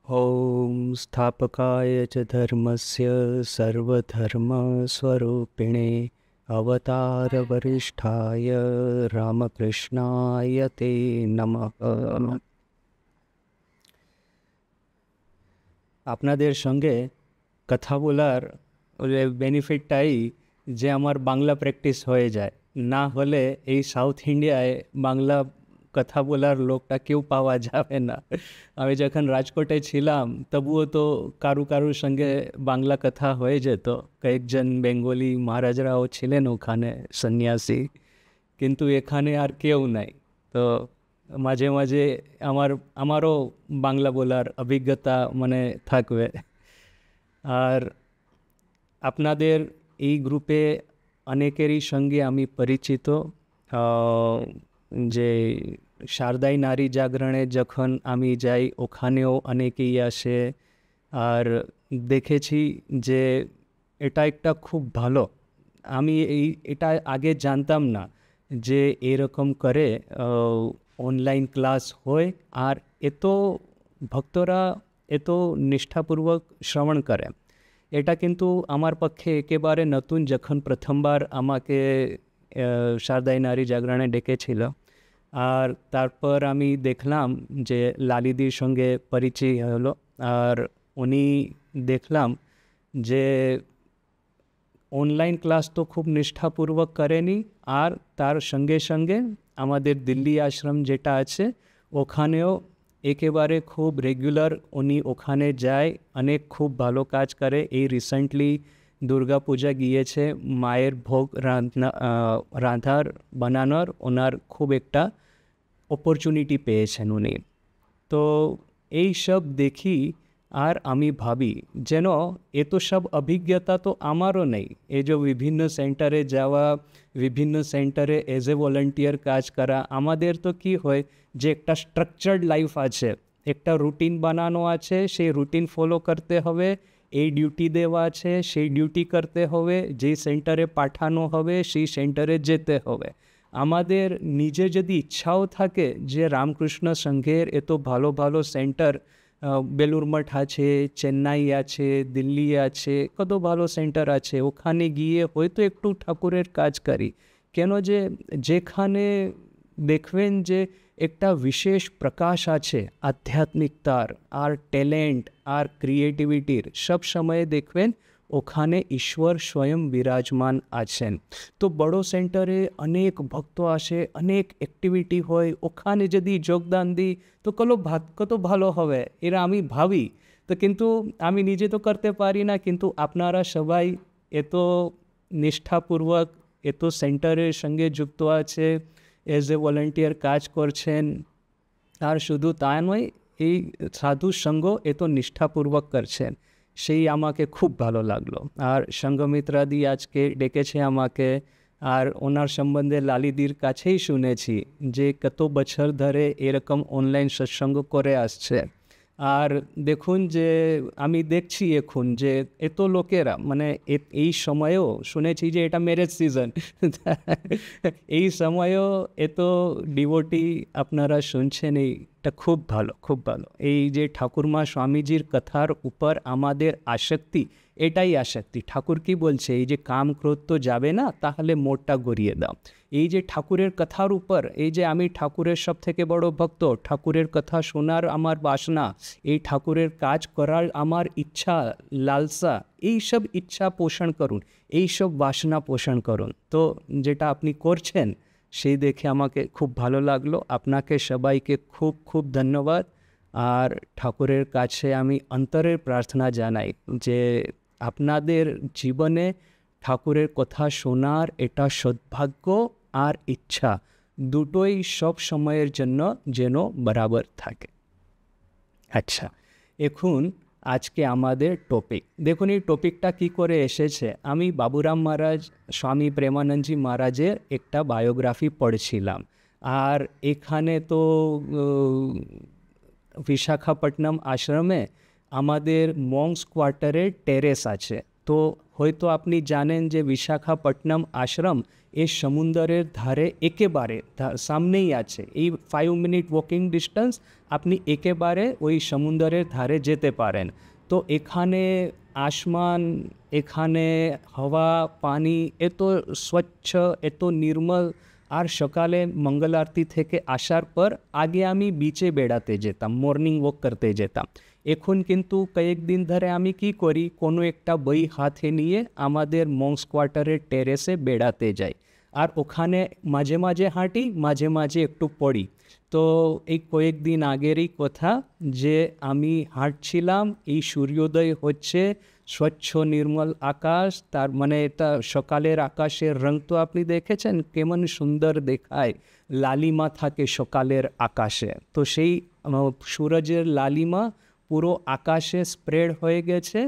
ॐ स्थापकाय च धर्मस्य सर्वधर्मस्वरूपिणे अवतारवरिष्ठाय रामकृष्णाय ते नमः। আপনাদের সঙ্গে কথা বলার বেনিফিটটাই যে আমার বাংলা প্র্যাকটিস হয়ে যায়, না হলে এই সাউথ ইন্ডিয়ায় বাংলা কথা বলার লোকটা কেউ পাওয়া যাবে না। আমি যখন রাজকোটে ছিলাম তবুও তো কারুর সঙ্গে বাংলা কথা হয়ে যেত। কয়েকজন বেঙ্গলি মহারাজরাও ছিলেন ওখানে, সন্ন্যাসী, কিন্তু এখানে আর কেউ নাই। তো মাঝে মাঝে আমারও বাংলা বলার অভিজ্ঞতা মানে থাকবে। আর আপনাদের এই গ্রুপে অনেকেরই সঙ্গে আমি পরিচিত। যে শারদাই নারী জাগরণে যখন আমি যাই ওখানেও অনেকেই আসে। আর দেখেছি যে এটা একটা খুব ভালো, আমি এটা আগে জানতাম না যে এরকম করে অনলাইন ক্লাস হয় আর এত ভক্তরা এত নিষ্ঠাপূর্বক শ্রবণ করে। এটা কিন্তু আমার পক্ষে একেবারে নতুন। যখন প্রথমবার আমাকে শারদাই নারী জাগরণে ডেকেছিল আর তারপর আমি দেখলাম যে লালিদির সঙ্গে পরিচয় হলো, আর উনি দেখলাম যে অনলাইন ক্লাস তো খুব নিষ্ঠাপূর্বক করেনি, আর তার সঙ্গে সঙ্গে আমাদের দিল্লি আশ্রম যেটা আছে ওখানেও একেবারে খুব রেগুলার উনি ওখানে যায়, অনেক খুব ভালো কাজ করে। এই রিসেন্টলি দুর্গা পূজা গিয়েছে, মায়ের ভোগ রান্ধার বানানোর ওনার খুব একটা অপরচুনিটি পেয়েছেন উনি। তো এই সব দেখি আর আমি ভাবি যেন এত সব অভিজ্ঞতা তো আমারও নেই। এই যে বিভিন্ন সেন্টারে যাওয়া, বিভিন্ন সেন্টারে এজ এ ভলেন্টিয়ার কাজ করা, আমাদের তো কি হয় যে একটা স্ট্রাকচার্ড লাইফ আছে, একটা রুটিন বানানো আছে, সেই রুটিন ফলো করতে হবে, এই ডিউটি দেওয়া আছে সেই ডিউটি করতে হবে, যেই সেন্টারে পাঠানো হবে সেই সেন্টারে যেতে হবে। আমাদের নিজের যদি ইচ্ছাও থাকে যে রামকৃষ্ণ সংঘের এত ভালো ভালো সেন্টার বেলুর মঠ আছে, চেন্নাই আছে, দিল্লি আছে, কত ভালো সেন্টার আছে, ওখানে গিয়ে হয়তো একটু ঠাকুরের কাজ করি কেন, যে যেখানে দেখবেন যে একটা বিশেষ প্রকাশ আছে আধ্যাত্মিকতার আর ট্যালেন্ট আর ক্রিয়েটিভিটির, সব সময়ে দেখবেন ওখানে ঈশ্বর স্বয়ং বিরাজমান আছেন। তো বড় সেন্টারে অনেক ভক্ত আসে, অনেক অ্যাক্টিভিটি হয়, ওখানে যদি যোগদান দিই তো কত ভালো হবে এরা আমি ভাবি। তো কিন্তু আমি নিজে তো করতে পারি না, কিন্তু আপনারা সবাই এত নিষ্ঠাপূর্বক এত সেন্টারের সঙ্গে যুক্ত আছে, এজ এ ভলেন্টিয়ার কাজ করছেন। আর শুধু তা নয়, এই সাধু সঙ্গ এত নিষ্ঠাপূর্বক করছেন, সেই আমাকে খুব ভালো লাগলো। আর সঙ্গমিত্রাদি আজকে ডেকেছে আমাকে, আর ওনার সম্বন্ধে লালিদির কাছেই শুনেছি যে কত বছর ধরে এরকম অনলাইন সৎসঙ্গ করে আসছে। আর দেখুন যে আমি দেখছি এখন যে এত লোকেরা মানে এই সময়েও শুনেছি যে এটা ম্যারেজ সিজন, এই সময়েও এত ডিভোটি আপনারা শুনছেন, এইটা খুব ভালো, খুব ভালো। এই যে ঠাকুরমা স্বামীজির কথার উপর আমাদের আসক্তি, এটাই আসক্তি। ঠাকুর কি বলছে, এই যে কাম ক্রোধ তো যাবে না, তাহলে মোড়টা গড়িয়ে দাও। এই যে ঠাকুরের কথার উপর, এই যে আমি ঠাকুরের সব থেকে বড় ভক্ত, ঠাকুরের কথা শোনার আমার বাসনা, এই ঠাকুরের কাজ করার আমার ইচ্ছা লালসা, এই সব ইচ্ছা পোষণ করুন, এই সব বাসনা পোষণ করুন। তো যেটা আপনি করছেন সেই দেখে আমাকে খুব ভালো লাগলো। আপনাকে সবাইকে খুব খুব ধন্যবাদ। আর ঠাকুরের কাছে আমি অন্তরের প্রার্থনা জানাই যে আপনাদের জীবনে ঠাকুরের কথা শোনার এটা সৌভাগ্য আর ইচ্ছা দুটোই সব সময়ের জন্য যেন বরাবর থাকে। আচ্ছা, এখন আজকে আমাদের টপিক দেখুন, এই টপিকটা কি করে এসেছে। আমি বাবুরাম মহারাজ স্বামী প্রেমানন্দজি মহারাজের একটা বায়োগ্রাফি পড়ছিলাম, আর এখানে তো বিশাখাপট্টনম আশ্রমে আমাদের মংস কোয়ার্টারের টেরেস আছে, তো হয়তো আপনি জানেন যে বিশাখাপট্টনম আশ্রম এই সমুদ্রের ধারে একেবারে সামনেই আছে, এই 5 মিনিট ওয়াকিং ডিস্টেন্স, আপনি একেবারে ওই সমুদ্রের ধারে যেতে পারেন। তো এখানে আসমান, এখানে হাওয়া পানি এত স্বচ্ছ, এত নির্মল। আর সকালে মঙ্গল আরতি থেকে আসার পর আগে আমি বিচে বেড়াতে যেতাম, মর্নিং ওয়াক করতে যেতাম। এখন কিন্তু কয়েকদিন ধরে আমি কি করি, কোনো একটা বই হাতে নিয়ে আমাদের মংস কোয়ার্টারের টেরেসে বেড়াতে যাই, আর ওখানে মাঝে মাঝে হাঁটি, মাঝে মাঝে একটু পড়ি। তো এই কয়েকদিন আগেরই কথা, যে আমি হাঁটছিলাম, এই সূর্যোদয় হচ্ছে, স্বচ্ছ নির্মল আকাশ, তার মানে এটা সকালের আকাশের রং তো আপনি দেখেছেন কেমন সুন্দর দেখায়, লালিমা থাকে সকালের আকাশে। তো সেই সূরজের লালিমা পুরো আকাশে স্প্রেড হয়ে গেছে।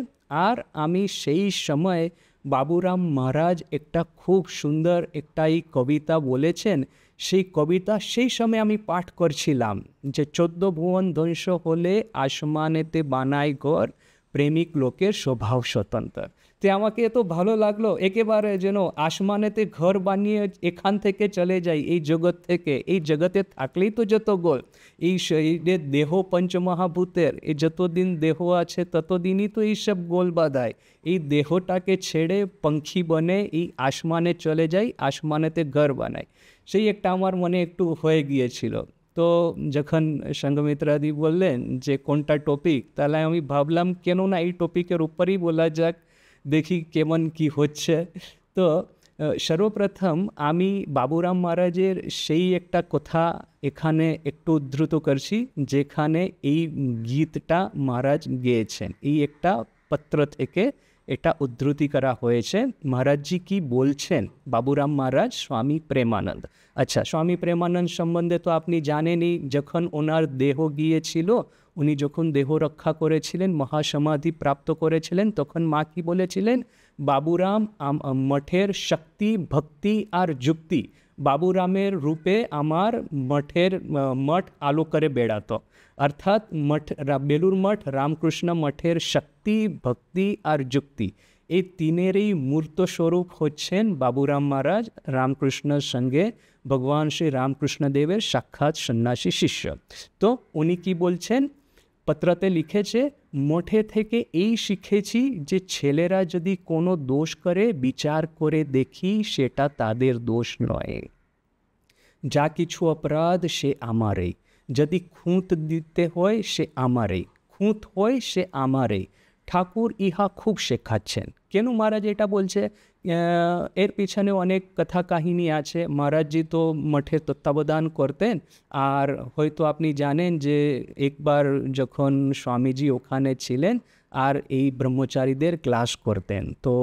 আর আমি সেই সময় বাবুরাম মহারাজ একটা খুব সুন্দর একটা এই কবিতা বলেছেন, সেই কবিতা সেই সময় আমি পাঠ করছিলাম, যে 14 ভুবন ধ্বংস হলে আসমানেতে বানায় ঘর, প্রেমিক লোকের স্বভাব স্বতন্ত্র। তো আমাকে এত ভালো লাগলো, একেবারে যেন আসমানেতে ঘর বানিয়ে এখান থেকে চলে যাই, এই জগৎ থেকে। এই জগতে থাকলেই তো যত গোল, এই শরীরের দেহ পঞ্চমহাভূতের, এই যতদিন দেহ আছে ততদিনই তো এইসব গোল বাঁধায়। এই দেহটাকে ছেড়ে পঙ্খী বনে এই আসমানে চলে যাই, আসমানেতে ঘর বানাই, সেই একটা আমার মনে একটু হয়ে গিয়েছিল। তো যখন সঙ্ঘমিত্রাদি বললেন যে কোনটা টপিক, তাহলে আমি ভাবলাম কেন না এই টপিকের উপরই বলা যাক, দেখি কেমন কি হচ্ছে। তো সর্বপ্রথম আমি বাবুরাম মহারাজের সেই একটা কথা এখানে একটু উদ্ধৃত করছি, যেখানে এই গীতটা মহারাজ গেয়েছেন, এই একটা পত্র থেকে এটা উদ্ধৃতি করা হয়েছে। মহারাজজি কি বলছেন, বাবুরাম মহারাজ স্বামী প্রেমানন্দ। আচ্ছা, স্বামী প্রেমানন্দ সম্বন্ধে তো আপনি জানেনই, যখন ওনার দেহ গিয়েছিল, উনি যখন দেহ রক্ষা করেছিলেন, মহাসমাধি প্রাপ্ত করেছিলেন, তখন মা কি বলেছিলেন, বাবুরাম মঠের শক্তি ভক্তি আর যুক্তি, বাবুরামের রূপে আমার মঠ আলো করে বেড়াতো। অর্থাৎ বেলুর মঠ রামকৃষ্ণ মঠের শক্তি ভক্তি আর যুক্তি, এই তিনেরই মূর্ত স্বরূপ হচ্ছেন বাবুরাম মহারাজ, রামকৃষ্ণের সঙ্গে ভগবান শ্রী রামকৃষ্ণ দেবের সাক্ষাৎ সন্ন্যাসী শিষ্য। তো উনি কি বলছেন, পত্রতে লিখেছে, মঠে থেকে এই শিখেছি যে ছেলেরা যদি কোনো দোষ করে বিচার করে দেখি সেটা তাদের দোষ নয়, যা কিছু অপরাধ সে আমারই, যদি খুঁত দিতে হয় সে আমারই, খুঁত হয় সে আমারই, ঠাকুর ইহা খুব শেখাচ্ছেন। কেন মহারাজ এটা বলছে, এর পিছনে অনেক কথা কাহিনী আছে। মহারাজজি তো মঠের তত্ত্বাবধান করতেন, আর হয়তো আপনি জানেন যে একবার যখন স্বামীজি ওখানে ছিলেন আর এই ব্রহ্মচারীদের ক্লাস করতেন, তো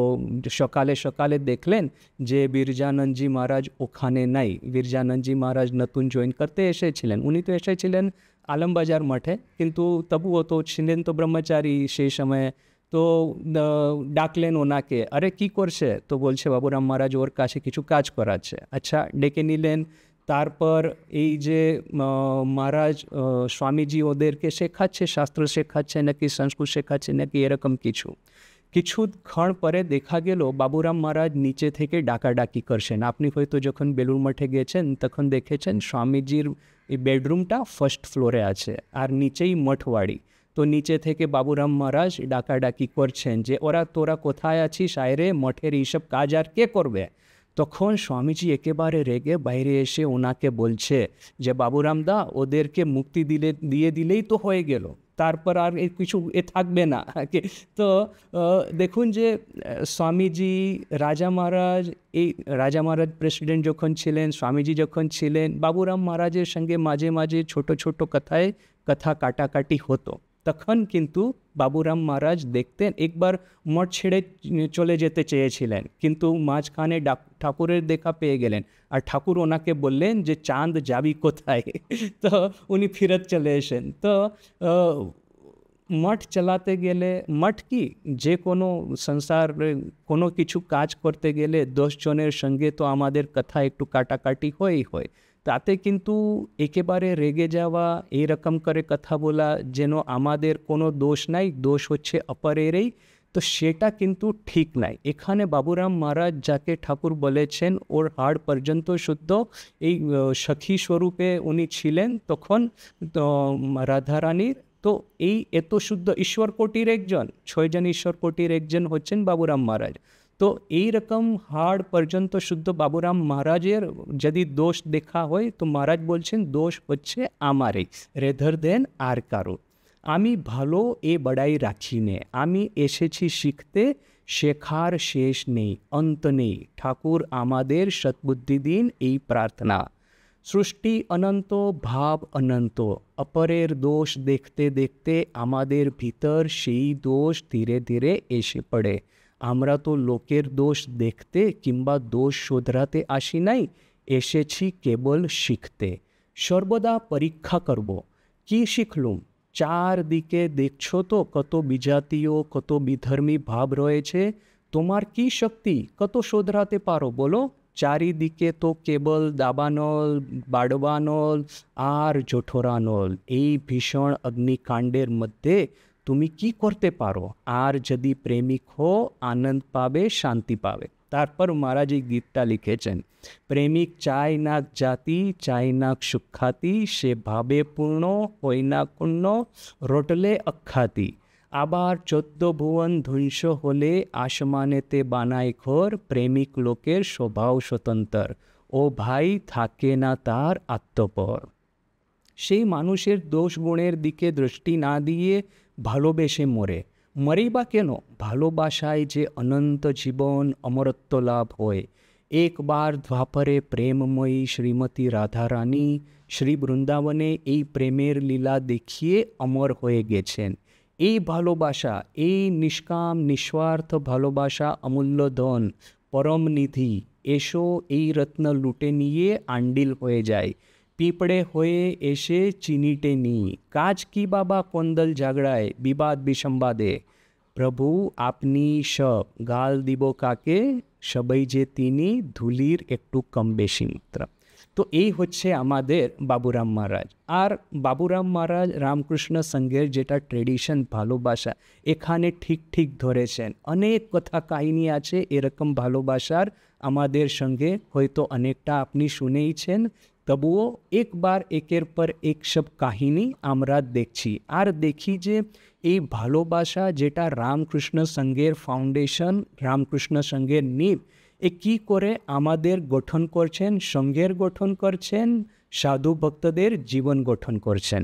সকালে সকালে দেখলেন যে বিরজানন্দজি মহারাজ ওখানে নাই। বিরজানন্দজি মহারাজ নতুন জয়েন করতে এসেছিলেন, উনি তো এসেছিলেন আলমবাজার মঠে, কিন্তু তবুও তো ছিলেন তো ব্রহ্মচারী সেই সময়ে। তো ডাকলেন ওনাকে, আরে কি করছে, তো বলছে বাবুরাম মহারাজ ওর কাছে কিছু কাজ করাচ্ছে। আচ্ছা, ডেকে নিলেন। তারপর এই যে মহারাজ স্বামীজি ওদেরকে শেখাচ্ছে, শাস্ত্র শেখাচ্ছে নাকি সংস্কৃত শেখাচ্ছে নাকি এরকম কিছুক্ষণ পরে দেখা গেল বাবুরাম মহারাজ নিচে থেকে ডাকাডাকি করছেন। আপনি হয়তো যখন বেলুর মঠে গেছেন তখন দেখেছেন স্বামীজির এই বেডরুমটা ফার্স্ট ফ্লোরে আছে আর নিচেই মঠবাড়ি। তো নিচে থেকে বাবুরাম মহারাজ ডাকাডাকি করছেন যে তোরা কোথায় আছিস, আয়রে, মঠের এইসব কাজ আর কে করবে। তখন স্বামীজি একেবারে রেগে বাইরে এসে ওনাকে বলছে যে বাবুরাম দা, ওদেরকে মুক্তি দিয়ে দিলেই তো হয়ে গেল, তারপর আর কিছু থাকবে না। তো দেখুন যে স্বামীজি, রাজা মহারাজ প্রেসিডেন্ট যখন ছিলেন, স্বামীজি যখন ছিলেন, বাবুরাম মহারাজের সঙ্গে মাঝে মাঝে ছোট ছোট কথা কাটাকাটি হতো। তখন কিন্তু বাবুরাম মহারাজ দেখতেন, একবার মঠ ছেড়ে চলে যেতে চেয়েছিলেন, কিন্তু মাঝখানে ঠাকুরের দেখা পেয়ে গেলেন, আর ঠাকুর ওনাকে বললেন যে চাঁদ যাবি কোথায়। তো উনি ফিরত চলে এসেন। তো মঠ চালাতে গেলে, মঠ কি যে কোনো সংসার কোনো কিছু কাজ করতে গেলে 10 জনের সঙ্গে তো আমাদের কথা একটু কাটাকাটি হয়, তাতে কিন্তু একেবারে রেগে যাওয়া, এইরকম করে কথা বলা যেন আমাদের কোনো দোষ নাই, দোষ হচ্ছে অপরেরই। তো সেটা কিন্তু ঠিক নাই। এখানে বাবুরাম মহারাজ যাকে ঠাকুর বলেছেন ওর হাড় পর্যন্ত শুদ্ধ, এই সখী স্বরূপে উনি ছিলেন তখন, তো রাধারানীর, তো এই এত শুদ্ধ ঈশ্বর কোটির একজন, 6জন ঈশ্বর কোটির একজন হচ্ছেন বাবুরাম মহারাজ। তো এই রকম হাড় পর্যন্ত শুদ্ধ বাবুরাম মহারাজের যদি দোষ দেখা হয় তো মহারাজ বলছেন দোষ হচ্ছে আমারই, রেদার দেন আর কারো। আমি ভালো এ বড়াই রাখি নে, আমি এসেছি শিখতে, শেখার শেষ নেই, অন্ত নেই, ঠাকুর আমাদের সৎবুদ্ধি দিন এই প্রার্থনা। সৃষ্টি অনন্ত, ভাব অনন্ত, অপরের দোষ দেখতে দেখতে আমাদের ভিতর সেই দোষ ধীরে ধীরে এসে পড়ে। আমরা তো লোকের দোষ দেখতে কিংবা দোষ শোধরাতে আসি নাই, এসেছি কেবল শিখতে। সর্বদা পরীক্ষা করব, কি শিখলুম? চারদিকে দেখছো তো কত বিজাতীয়, কত বিধর্মী ভাব রয়েছে, তোমার কি শক্তি, কত শোধরাতে পারো বলো? চারিদিকে তো কেবল দাবানল, বাড়বানল আর জঠোরানল। এই ভীষণ অগ্নিকাণ্ডের মধ্যে তুমি কি করতে পারো? আর যদি প্রেমিক হো, আনন্দ পাবে, শান্তি পাবে। তারপর মহারাজ এই গীতটা লিখেছেন, প্রেমিক চায় না জাতি, চায় না সুখ্যাতি, সে ভাবে পূর্ণ, হয় না পূর্ণ, রটলে অখ্যাতি। আবার 14 ভুবন ধ্বংস হলে আসমানেতে বানায় ঘর, প্রেমিক লোকের স্বভাব স্বতন্ত্র, ও ভাই থাকে না তার আত্মপর। সেই মানুষের দোষ গুণের দিকে দৃষ্টি না দিয়ে ভালোবেসে মরে। মরেই বা কেন? ভালোবাসায় যে অনন্ত জীবন, অমরত্ব লাভ হয়। একবার দ্বাপরে প্রেমময়ী শ্রীমতী রাধারানী শ্রী বৃন্দাবনে এই প্রেমের লীলা দেখিয়ে অমর হয়ে গেছেন। এই ভালোবাসা, এই নিষ্কাম নিঃস্বার্থ ভালোবাসা অমূল্য ধন, পরম নিধি। এসো এই রত্ন লুটে নিয়ে আন্ডিল হয়ে যায়, পিঁপড়ে হয়ে এসে চিনিটে নি। কাজ কি বাবা কন্দল ঝগড়ায়, বিবাদ বিসম্বাদে? প্রভু আপনি সব, গাল দিব কাকে? সবাই যে তিনি, ধুলির একটু কম বেশি মাত্র। তো এই হচ্ছে আমাদের বাবুরাম মহারাজ। আর বাবুরাম মহারাজ রামকৃষ্ণ সংঘের যেটা ট্রেডিশন, ভালোবাসা, এখানে ঠিক ঠিক ধরেছেন। অনেক কথা কাহিনী আছে এরকম ভালোবাসার আমাদের সঙ্গে, হয়তো অনেকটা আপনি শুনেইছেন, তবুও একবার একের পর এক সব কাহিনী আমরা দেখছি। আর দেখি যে এই ভালোবাসা যেটা রামকৃষ্ণ সংঘের ফাউন্ডেশন, রামকৃষ্ণ সংঘের নীব, এ কী করে আমাদের গঠন করছেন, সংঘের গঠন করছেন, সাধু ভক্তদের জীবন গঠন করছেন।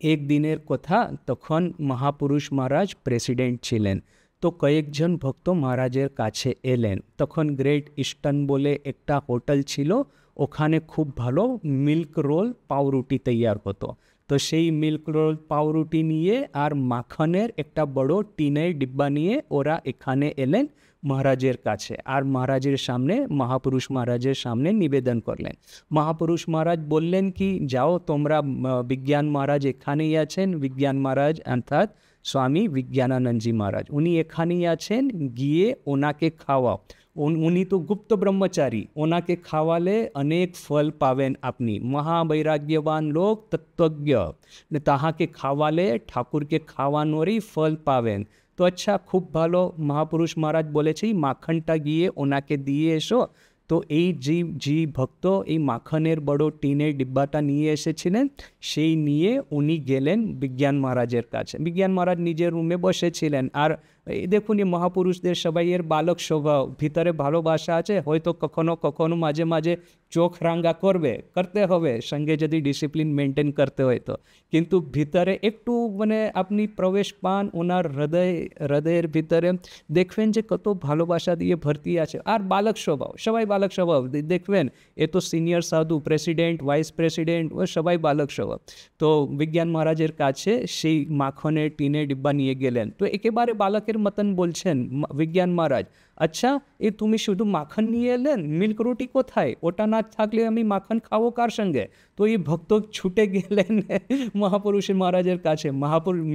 একদিনের কথা, তখন মহাপুরুষ মহারাজ প্রেসিডেন্ট ছিলেন। তো কয়েকজন ভক্ত মহারাজের কাছে এলেন। তখন গ্রেট ইস্টার্ন বলে একটা হোটেল ছিল, ওখানে খুব ভালো মিল্ক রোল, পাউরুটি তৈয়ার হতো। তো সেই মিল্ক রোল, পাউরুটি নিয়ে আর মাখনের একটা বড় টিনের ডিব্বা নিয়ে ওরা এখানে এলেন মহারাজের কাছে, আর মহারাজের সামনে, মহাপুরুষ মহারাজের সামনে নিবেদন করলেন। মহাপুরুষ মহারাজ বললেন কি, যাও তোমরা, বিজ্ঞান মহারাজ এখানেই আছেন, বিজ্ঞান মহারাজ অর্থাৎ স্বামী বিজ্ঞানানন্দজি মহারাজ, উনি এখানেই আছেন, গিয়ে ওনাকে খাওয়াও। উনি তো গুপ্ত ব্রহ্মচারী, ওনাকে খাওয়ালে অনেক ফল পাবেন আপনি, মহাবৈরাগ্যবান লোক, তত্ত্বজ্ঞ, তাহাকে খাওয়ালে ঠাকুরকে খাওয়ানোরই ফল পাবেন। তো আচ্ছা, খুব ভালো। মহাপুরুষ মহারাজ বলেছে মাখনটা গিয়ে ওনাকে দিয়ে এসো। তো এই জি ভক্ত এই মাখনের বড় টিনের ডিব্বাটা নিয়ে এসেছিলেন, সেই নিয়ে উনি গেলেন বিজ্ঞান মহারাজের কাছে। বিজ্ঞান মহারাজ নিজের রুমে বসেছিলেন। আর এই দেখুন, এই মহাপুরুষদের সবাইয়ের বালক স্বভাব, ভিতরে ভালোবাসা আছে, হয়তো কখনো কখনো মাঝে মাঝে চোখ রাঙ্গা করতে হবে, সঙ্গে যদি ডিসিপ্লিন মেনটেন করতে হয় তো। কিন্তু ভিতরে একটু মানে আপনি প্রবেশ পান ওনার হৃদয়ের ভিতরে, দেখবেন যে কত ভালোবাসা দিয়ে ভর্তি আছে। আর বালক স্বভাব, সবাই বালক স্বভাব দেখবেন। এ তো সিনিয়র সাধু, প্রেসিডেন্ট, ভাইস প্রেসিডেন্ট, ও সবাই বালক স্বভাব। তো বিজ্ঞান মহারাজের কাছে সেই মাখনের টিনের ডিব্বা নিয়ে গেলেন। তো একেবারে বালকের মতন বলছেন বিজ্ঞান মহারাজ, আচ্ছা, তুমি শুধু মাখন নিয়ে এলেন, মিল্ক রুটি কোথায়? ওটা না থাকলে আমি মাখন খাবো কার সঙ্গে? তো এই ভক্ত ছুটে গেলেন মহাপুরুষের মহারাজের কাছে।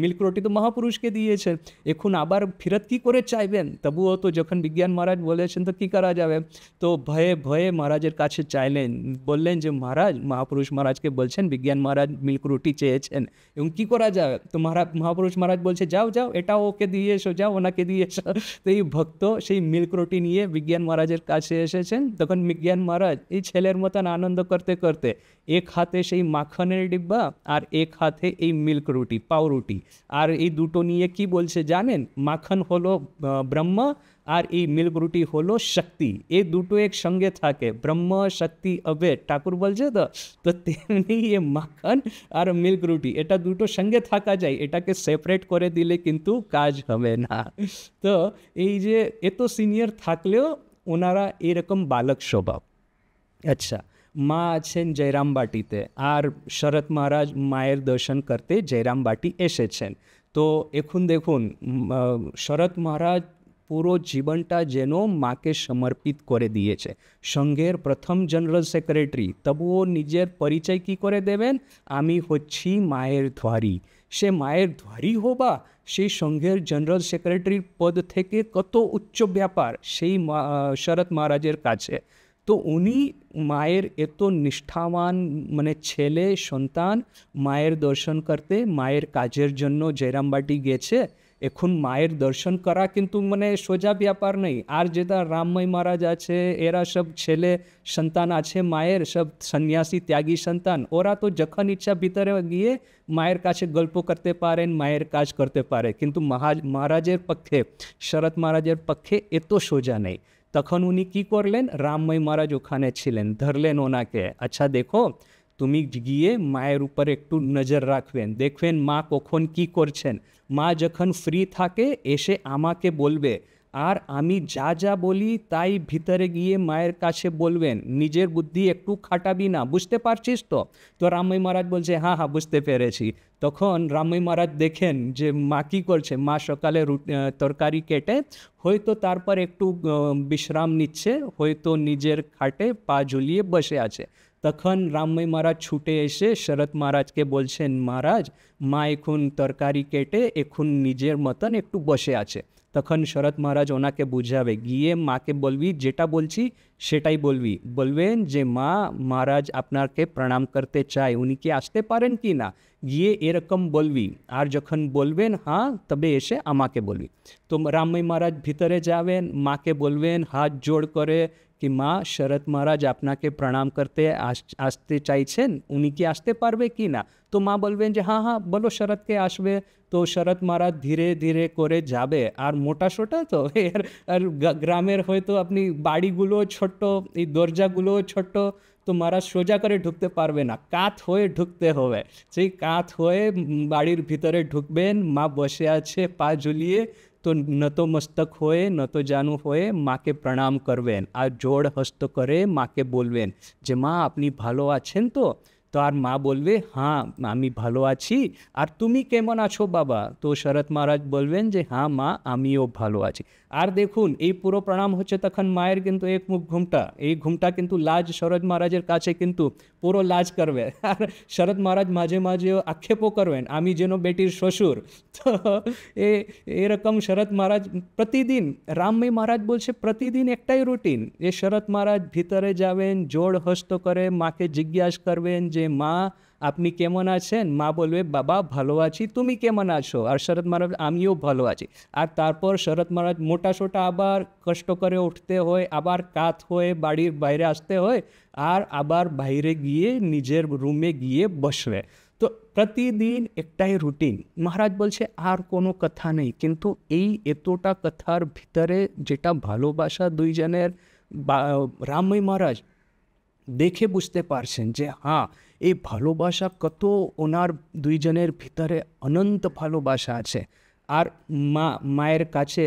মিল্ক রুটি তো মহাপুরুষকে দিয়েছেন, এখন আবার ফেরত কী করে চাইবেন? তবুও তো যখন বিজ্ঞান মহারাজ বলেছেন তো কী করা যাবে? তো ভয়ে ভয়ে মহারাজের কাছে চাইলেন, বললেন যে মহারাজ, মহাপুরুষ মহারাজকে বলছেন বিজ্ঞান মহারাজ মিল্ক রুটি চেয়েছেন, এবং কী করা যাবে? তো মহাপুরুষ মহারাজ বলছে যাও যাও, এটাও ওকে দিয়ে এসো, যাও ওনাকে দিয়ে এসো। তো এই ভক্ত সেই মিল্ক রুটি নিয়ে বিজ্ঞান মহারাজের কাছে এসেছেন। তখন বিজ্ঞান মহারাজ এই ছেলের মতন আনন্দ করতে করতে এক হাতে সেই মাখনের ডিব্বা আর এক হাতে এই মিল্ক রুটি, পাউরুটি, আর এই দুটো নিয়ে কি বলছে জানেন? মাখন হলো ব্রহ্ম আর এই মিল্ক রুটি হলো শক্তি, এই দুটো এক সঙ্গে থাকে, ব্রহ্ম শক্তি অভেদ, ঠাকুর বলছে তো। তো তেমনি এ মাখন আর মিল্ক রুটি এটা দুটো সঙ্গে থাকা যায়, এটাকে সেপারেট করে দিলে কিন্তু কাজ হবে না। তো এই যে এত সিনিয়র থাকলেও ওনারা এরকম বালক স্বভাব। আচ্ছা, মা আছেন জয়রাম বাটিতে, আর শরৎ মহারাজ মায়ের দর্শন করতে জয়রাম বাটি এসেছেন। তো এখন দেখুন, শরৎ মহারাজ পুরো জীবনটা যেন মাকে সমর্পিত করে দিয়েছে, সংঘের প্রথম জেনারেল সেক্রেটারি, তবুও নিজের পরিচয় কী করে দেবেন? আমি হচ্ছি মায়ের ধ্বারী। সে মায়ের ধ্বারী হবা, সেই সংঘের জেনারেল সেক্রেটারির পদ থেকে কত উচ্চ ব্যাপার সেই শরৎ মহারাজের কাছে। তো উনি মায়ের এত নিষ্ঠাবান, মানে ছেলে সন্তান মায়ের দর্শন করতে, মায়ের কাজের জন্য জয়রামবাটি গেছে। এখন মায়ের দর্শন করা কিন্তু মানে সোজা ব্যাপার নেই। আর যেটা রামময় মহারাজ আছে, এরা সব ছেলে সন্তান আছে মায়ের, সব সন্ন্যাসী ত্যাগী সন্তান, ওরা তো যখন ইচ্ছা ভিতরে গিয়ে মায়ের কাছে গল্প করতে পারেন, মায়ের কাজ করতে পারে। কিন্তু মহারাজের পক্ষে, শরৎ মহারাজের পক্ষে এত সোজা নেই। তখন উনি কী করলেন? রামময় মহারাজ ওখানে ছিলেন, ধরলেন ওনাকে, আচ্ছা দেখো, তুমি গিয়ে মায়ের উপর একটু নজর রাখবেন, দেখবেন মা কখন কী করছেন। মা যখন ফ্রি থাকে এসে আমাকে বলবে, আর আমি যা যা বলি তাই ভিতরে গিয়ে মায়ের কাছে বলবেন, নিজের বুদ্ধি একটু খাটাবি না, বুঝতে পারছিস তো? তো রামময় মহারাজ বলছে হ্যাঁ হ্যাঁ বুঝতে পেরেছি। তখন রামময় মহারাজ দেখেন যে মা কী করছে, মা সকালে তরকারি কেটে হয়তো তারপর একটু বিশ্রাম নিচ্ছে, হয়তো নিজের খাটে পা ঝুলিয়ে বসে আছে। তখন রামময় মহারাজ ছুটে এসে শরৎ মহারাজকে বলছেন, মহারাজ মা এখন তরকারি কেটে এখন নিজের মতন একটু বসে আছে। তখন শরৎ মহারাজ ওনাকে বুঝাবে, গিয়ে মাকে বলবি যেটা বলছি সেটাই বলবি, বলবেন যে মা, মহারাজ আপনাকে প্রণাম করতে চায়, উনি কি আসতে পারেন কি না, গিয়ে এরকম বলবি। আর যখন বলবেন হ্যাঁ, তবে এসে আমাকে বলবি। তো রামময় মহারাজ ভিতরে যাবেন, মাকে বলবেন হাত জোড় করে कि माँ शरद महाराज আপনাকে প্রণাম করতে আসতে চাইছেন, উনি কি আসতে পারবে কি না? তো মা বলবেন যে হ্যাঁ হ্যাঁ বলো শরৎকে আসবে। তো শরৎ মহারাজ ধীরে ধীরে করে যাবে, আর মোটা সোটা তো আর গ্রামের হয়তো আপনি বাড়িগুলো ছোট্ট, এই দরজাগুলো ছোট্ট, তো মহারাজ সোজা করে ঢুকতে পারবে না, কাত হয়ে ঢুকতে হবে। সেই কাত হয়ে বাড়ির ভিতরে ঢুকবেন, মা বসে আছে পা ঝুলিয়ে, তো নতমস্তক হয়ে, নত জানু হয়ে মাকে প্রণাম করবেন, আর জোড় হস্ত করে মাকে বলবেন যে মা আপনি ভালো আছেন তো? তো আর মা বলবে হ্যাঁ আমি ভালো আছি, আর তুমি কেমন আছো বাবা? তো শরৎ মহারাজ বলবেন যে হ্যাঁ মা আমিও ভালো আছি। আর দেখুন এই পুরো প্রণাম হচ্ছে তখন মায়ের কিন্তু এক মুখ ঘুমটা, এই ঘুমটা কিন্তু লাজ শরৎ মহারাজের কাছে কিন্তু পুরো লাজ করবে। আর শরৎ মহারাজ মাঝে মাঝেও আক্ষেপও করবেন, আমি যেন বেটির শ্বশুর। তো এরকম শরৎ মহারাজ প্রতিদিন, রামময় মহারাজ বলছে প্রতিদিন একটাই রুটিন, যে শরৎ মহারাজ ভিতরে যাবেন, জোড় হস্ত করে মাকে জিজ্ঞাসা করবেন যে মা আপনি কেমন আছেন? মা বলবে বাবা ভালো আছি, তুমি কেমন আছো? আর শরৎ মহারাজ আমিও ভালো আছি। আর তারপর শরৎ মহারাজ মোটা সোটা আবার কষ্ট করে উঠতে হয়, আবার কাত হয়ে বাড়ির বাইরে আসতে হয়, আর আবার বাইরে গিয়ে নিজের রুমে গিয়ে বসবে। তো প্রতিদিন একটাই রুটিন। মহারাজ বলছে আর কোনো কথা নেই, কিন্তু এই এতটা কথার ভিতরে যেটা ভালোবাসা দুইজনের, রামময় মহারাজ দেখে বুঝতে পারছেন যে হ্যাঁ এই ভালোবাসা কত ওনার দুইজনের ভিতরে অনন্ত ভালোবাসা আছে। আর মায়ের কাছে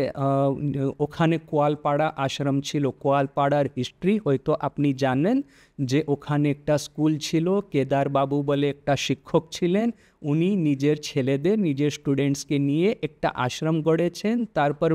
ওখানে কোয়ালপাড়া আশ্রম ছিল। কোয়ালপাড়ার হিস্ট্রি হয়তো আপনি জানেন যে ওখানে একটা স্কুল ছিল, কেদারবাবু বলে একটা শিক্ষক ছিলেন। উনি নিজের ছেলেদের, নিজের স্টুডেন্টসকে নিয়ে একটা আশ্রম গড়েছেন। তারপর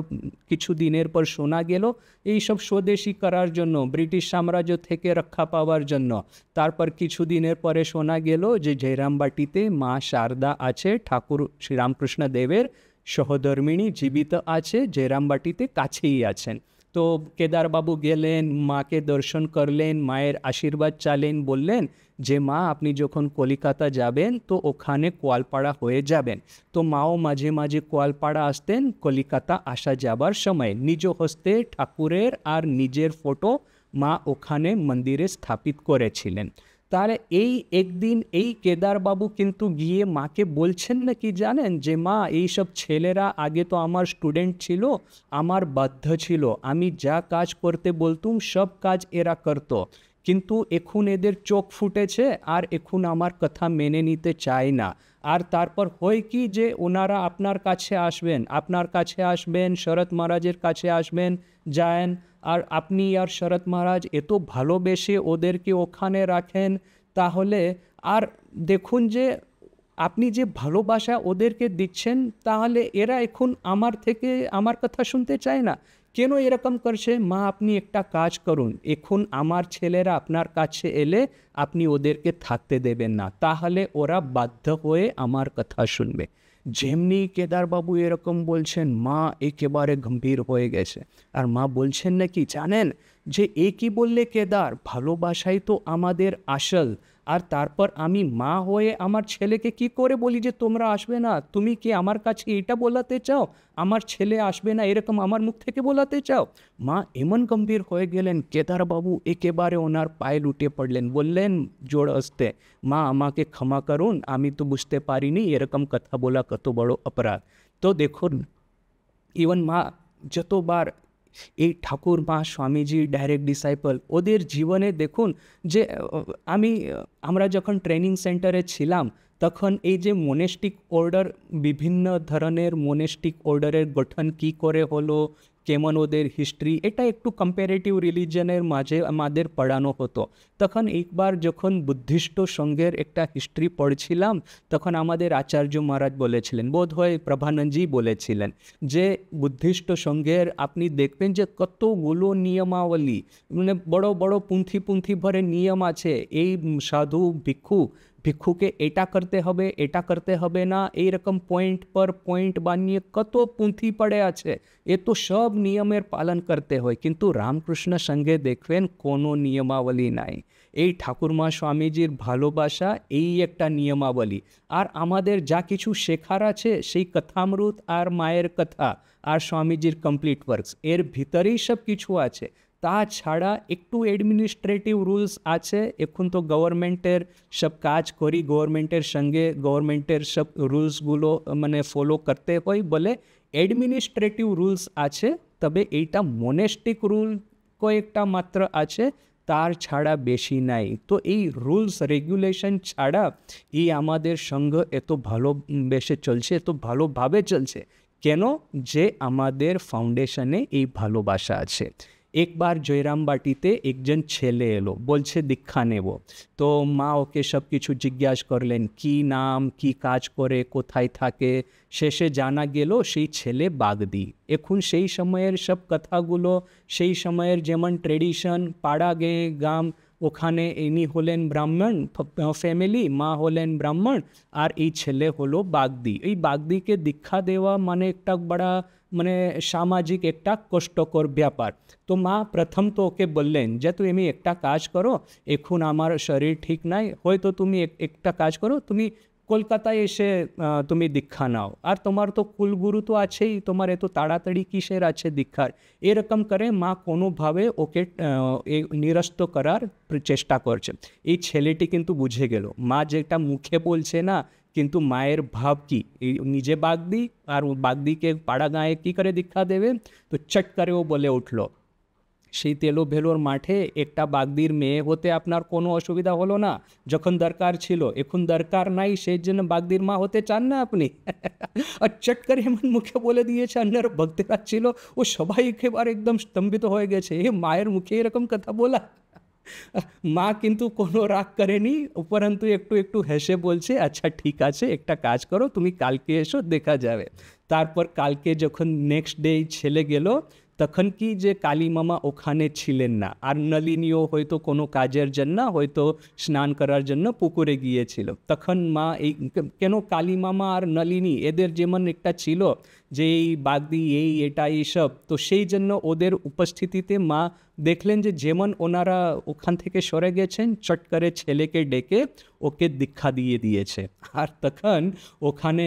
কিছু দিনের পর শোনা গেল এইসব স্বদেশী করার জন্য, ব্রিটিশ সাম্রাজ্য থেকে রক্ষা পাওয়ার জন্য। তারপর কিছু দিনের পরে শোনা গেল যে জয়রামবাটিতে মা শারদা আছে, ঠাকুর শ্রীরামকৃষ্ণ দেবের সহধর্মিণী জীবিত আছে, জয়রামবাটিতে কাছেই আছেন। তো কেদারবাবু গেলেন, মাকে দর্শন করলেন, মায়ের আশীর্বাদ চালেন, বললেন যে মা আপনি যখন কলিকাতা যাবেন তো ওখানে কোয়ালপাড়া হয়ে যাবেন। তো মাও মাঝে মাঝে কোয়ালপাড়া আসতেন কলিকাতা আসা যাবার সময়। নিজ হস্তে ঠাকুরের আর নিজের ফটো মা ওখানে মন্দিরে স্থাপিত করেছিলেন। তাহলে এই একদিন এই কেদারবাবু কিন্তু গিয়ে মাকে বলছেন না কি জানেন, যে মা এইসব ছেলেরা আগে তো আমার স্টুডেন্ট ছিল, আমার বাধ্য ছিল, আমি যা কাজ করতে বলতুম সব কাজ এরা করতো, কিন্তু এখন এদের চোখ ফুটেছে আর এখন আমার কথা মেনে নিতে চায় না। আর তারপর হয় কি যে ওনারা আপনার কাছে আসবেন, শরৎ মহারাজের কাছে আসবেন, যান, আর আপনি আর শরৎ মহারাজ এত ভালোবেসে ওদেরকে ওখানে রাখেন। তাহলে আর দেখুন যে আপনি যে ভালোবাসা ওদেরকে দিচ্ছেন, তাহলে এরা এখন আমার কথা শুনতে চায় না। কেন এরকম করছে? মা আপনি একটা কাজ করুন, এখন আমার ছেলেরা আপনার কাছে এলে আপনি ওদেরকে থাকতে দেবেন না, তাহলে ওরা বাধ্য হয়ে আমার কথা শুনবে। যেমনি কেদারবাবু এরকম বলছেন, মা একেবারে গম্ভীর হয়ে গেছে। আর মা বলছেন নাকি জানেন যে এ কি বললে কেদার, ভালোবাসাই তো আমাদের আসল। আর তারপর আমি মা হয়ে আমার ছেলেকে কি করে বলি যে তোমরা আসবে না? তুমি কি আমার কাছে এটা বলাতে চাও আমার ছেলে আসবে না, এরকম আমার মুখ থেকে বলাতে চাও? মা এমন গম্ভীর হয়ে গেলেন, কেদারবাবু একেবারে ওনার পায়ে লুটে পড়লেন, বললেন জোড় হস্তে, মা আমাকে ক্ষমা করুন, আমি তো বুঝতে পারিনি এরকম কথা বলা কত বড় অপরাধ। তো দেখুন ইভেন মা যতবার এই ঠাকুর মা স্বামীজি ডাইরেক্ট ডিসাইপল, ওদের জীবনে দেখুন যে আমরা যখন ট্রেনিং সেন্টারে ছিলাম তখন এই যে মোনেস্টিক অর্ডার, বিভিন্ন ধরনের মোনেস্টিক অর্ডারের গঠন কি করে হলো, কেমন ওদের হিস্ট্রি, এটা একটু কম্পারেটিভ রিলিজনের মাঝে আমাদের পড়ানো হতো। তখন একবার যখন বুদ্ধিস্ট সংঘের একটা হিস্ট্রি পড়ছিলাম, তখন আমাদের আচার্য মহারাজ বলেছিলেন, বোধহয় প্রভানন্দজি বলেছিলেন, যে বুদ্ধিস্ট সংঘের আপনি দেখবেন যে কতগুলো নিয়মাবলী, মানে বড় বড় পুঁথি ভরে নিয়ম আছে। এই সাধু ভিক্ষুকে এটা করতে হবে না, এইরকম পয়েন্ট পর পয়েন্ট বানিয়ে কত পুঁথি পড়ে আছে, এ তো সব নিয়মের পালন করতে হয়। কিন্তু রামকৃষ্ণ সঙ্গে দেখবেন কোনো নিয়মাবলী নাই। এই ঠাকুরমা স্বামীজির ভালোবাসা এই একটা নিয়মাবলী। আর আমাদের যা কিছু শেখার আছে সেই কথামৃত আর মায়ের কথা আর স্বামীজির কমপ্লিট ওয়ার্কস, এর ভিতরেই সব কিছু আছে। তাছাড়া একটু অ্যাডমিনিস্ট্রেটিভ রুলস আছে। এখন তো গভর্নমেন্টের সব কাজ করি, গভর্নমেন্টের সঙ্গে গভর্নমেন্টের সব রুলসগুলো মানে ফলো করতে হয় বলে অ্যাডমিনিস্ট্রেটিভ রুলস আছে। তবে এইটা মোনেস্টিক রুল কয়েকটা মাত্র আছে, তার ছাড়া বেশি নাই। তো এই রুলস রেগুলেশন ছাড়া এই আমাদের সঙ্ঘ এত ভালোবেসে চলছে, এত ভালোভাবে চলছে কেন? যে আমাদের ফাউন্ডেশনে এই ভালোবাসা আছে। একবার জয়রামবাটিতে একজন ছেলে এলো, বলছে দীক্ষা নেব। তো মা ওকে সব কিছু জিজ্ঞাসা করলেন, কি নাম, কি কাজ করে, কোথায় থাকে। শেষে জানা গেল সেই ছেলে বাগদি। এখন সেই সময়ের সব কথাগুলো, সেই সময়ের যেমন ট্রেডিশন, পাড়া গ্রাম, ওখানে ইনি হলেন ব্রাহ্মণ ফ্যামিলি, মা হলেন ব্রাহ্মণ, আর এই ছেলে হলো বাগদি। এই বাগদিকে দীক্ষা দেওয়া মানে একটা বড়া মানে সামাজিক একটা কষ্টকর ব্যাপার। তো মা প্রথম তো ওকে বললেন যে তুমি একটা কাজ করো, এখন আমার শরীর ঠিক নাই, হয়তো তুমি একটা কাজ করো, তুমি কলকাতায় এসে তুমি দীক্ষা নাও, আর তোমার তো কুলগুরু তো আছেই, তোমার এত তাড়াতাড়ি কিসের আছে দীক্ষার। এরকম করে মা কোনোভাবে ওকে নিরস্ত করার চেষ্টা করছে। এই ছেলেটি কিন্তু বুঝে গেল মা যেটা মুখে বলছে না, কিন্তু মায়ের ভাব কি, নিজে বাগদি আর বাগদিকে পাড়া গাঁয়ে কী করে দীক্ষা দেবে। তো চট করে ও বলে উঠল, সেই তেলোভেলোর মাঠে একটা বাগদির মেয়ে হতে আপনার কোনো অসুবিধা হলো না যখন দরকার ছিল, এখন দরকার নাই সেই জন্য বাগদির মা হতে চান না আপনি? আর চট করে এমন মুখে বলে দিয়েছে, অন্যের ভক্তেরা ছিল ও সবাই একেবারে একদম স্তম্ভিত হয়ে গেছে, এ মায়ের মুখে এরকম কথা বলা। মা কিন্তু কোনো রাগ করেনি, উপরন্তু একটু একটু হেসে বলছে, আচ্ছা ঠিক আছে, একটা কাজ করো, তুমি কালকে এসো, দেখা যাবে। তারপর কালকে যখন নেক্সট ডে ছেলে গেল, তখন কি যে কালী মামা ওখানে ছিলেন না, আর নলিনীও হয়তো কোনো কাজের জন্য হয়তো স্নান করার জন্য পুকুরে গিয়েছিল। তখন মা এই কেন কালী মামা আর নলিনী এদের যেমন একটা ছিল যে এই বাগদি এই এটা এইসব, তো সেই জন্য ওদের উপস্থিতিতে মা দেখলেন যে যেমন ওনারা ওখান থেকে সরে গেছেন, চট করে ছেলেকে ডেকে ওকে দীক্ষা দিয়ে দিয়েছে। আর তখন ওখানে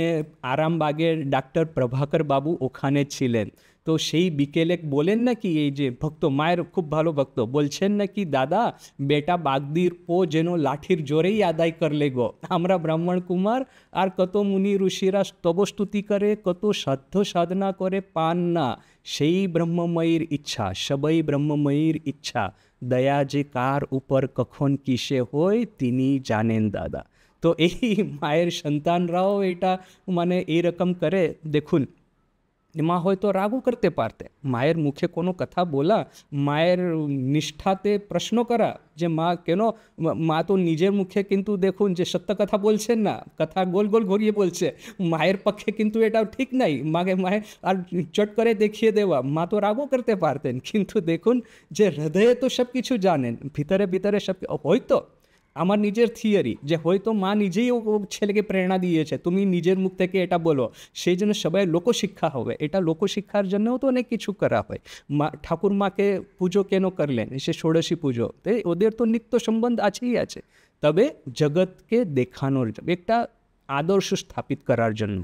আরামবাগের ডাক্তার প্রভাকর বাবু ওখানে ছিলেন। তো সেই বিকেলে বলেন নাকি, এই যে ভক্ত মায়ের খুব ভালো ভক্ত, বলছেন নাকি দাদা বেটা বাগদির পো যেন লাঠির জোরেই আদায় করলে গো। আমরা ব্রাহ্মণ কুমার আর কত মুনি ঋষিরা স্তবস্তুতি করে, কত সাধ্য সাধনা করে, পান না সেই ব্রহ্মময়ীর ইচ্ছা, সবই ব্রহ্মময়ীর ইচ্ছা, দয়া যে কার উপর কখন কিসে হয় তিনি জানেন দাদা। তো এই মায়ের সন্তানরাও এটা মানে এইরকম করে। দেখুন, মা হয়তো রাগও করতে পারতে, মায়ের মুখে কোনো কথা বলা, মায়ের নিষ্ঠাতে প্রশ্ন করা যে মা কেন, মা তো নিজের মুখে কিন্তু দেখুন যে সত্য কথা বলছেন না, কথা গোল গোল ঘুরিয়ে বলছে, মায়ের পক্ষে কিন্তু এটাও ঠিক নাই। মায়ের আর চট করে দেখিয়ে দেওয়া, মা তো রাগও করতে পারতেন, কিন্তু দেখুন যে হৃদয়ে তো সব কিছু জানেন, ভিতরে ভিতরে সব হয়তো আমার নিজের থিওরি যে হয়তো মা নিজেই ও ছেলেকে প্রেরণা দিয়েছে, তুমি নিজের মুখ থেকে এটা বলো, সেই জন্য সবাই লোকশিক্ষা হবে। এটা লোকশিক্ষার জন্যও তো অনেক কিছু করা হয়। মা ঠাকুর মাকে পুজো কেন করলেন, সে ষোড়শী পুজো, তো ওদের তো নিত্য সম্বন্ধ আছেই আছে, তবে জগৎকে দেখানোর জন্য, একটা আদর্শ স্থাপিত করার জন্য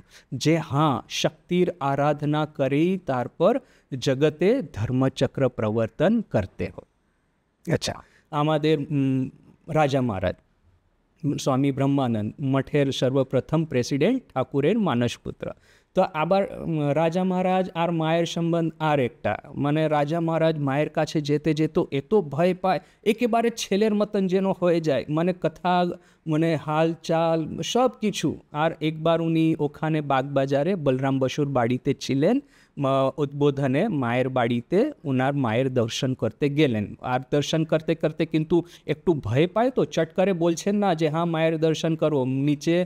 যে হ্যাঁ শক্তির আরাধনা করেই তারপর জগতে ধর্মচক্র প্রবর্তন করতে হয়। আচ্ছা, আমাদের রাজা মহারাজ স্বামী ব্রহ্মানন্দ মঠের সর্বপ্রথম প্রেসিডেন্ট, ঠাকুরের মানসপুত্র। তো আবার রাজা মহারাজ আর মায়ের সম্বন্ধ আর একটা, মানে রাজা মহারাজ মায়ের কাছে যেতে যেত এত ভয় পায়, একেবারে ছেলের মতন যেন হয়ে যায়, মানে কথা মানে হালচাল সব কিছু। আর একবার উনি ওখানে বাগবাজারে বলরাম বসুর বাড়িতে ছিলেন, উদ্বোধনে মায়ের বাড়িতে ওনার মায়ের দর্শন করতে গেলেন। আর দর্শন করতে করতে কিন্তু একটু ভয় পায়, তো চট করে বলছেন না যে হ্যাঁ মায়ের দর্শন করো, নিচে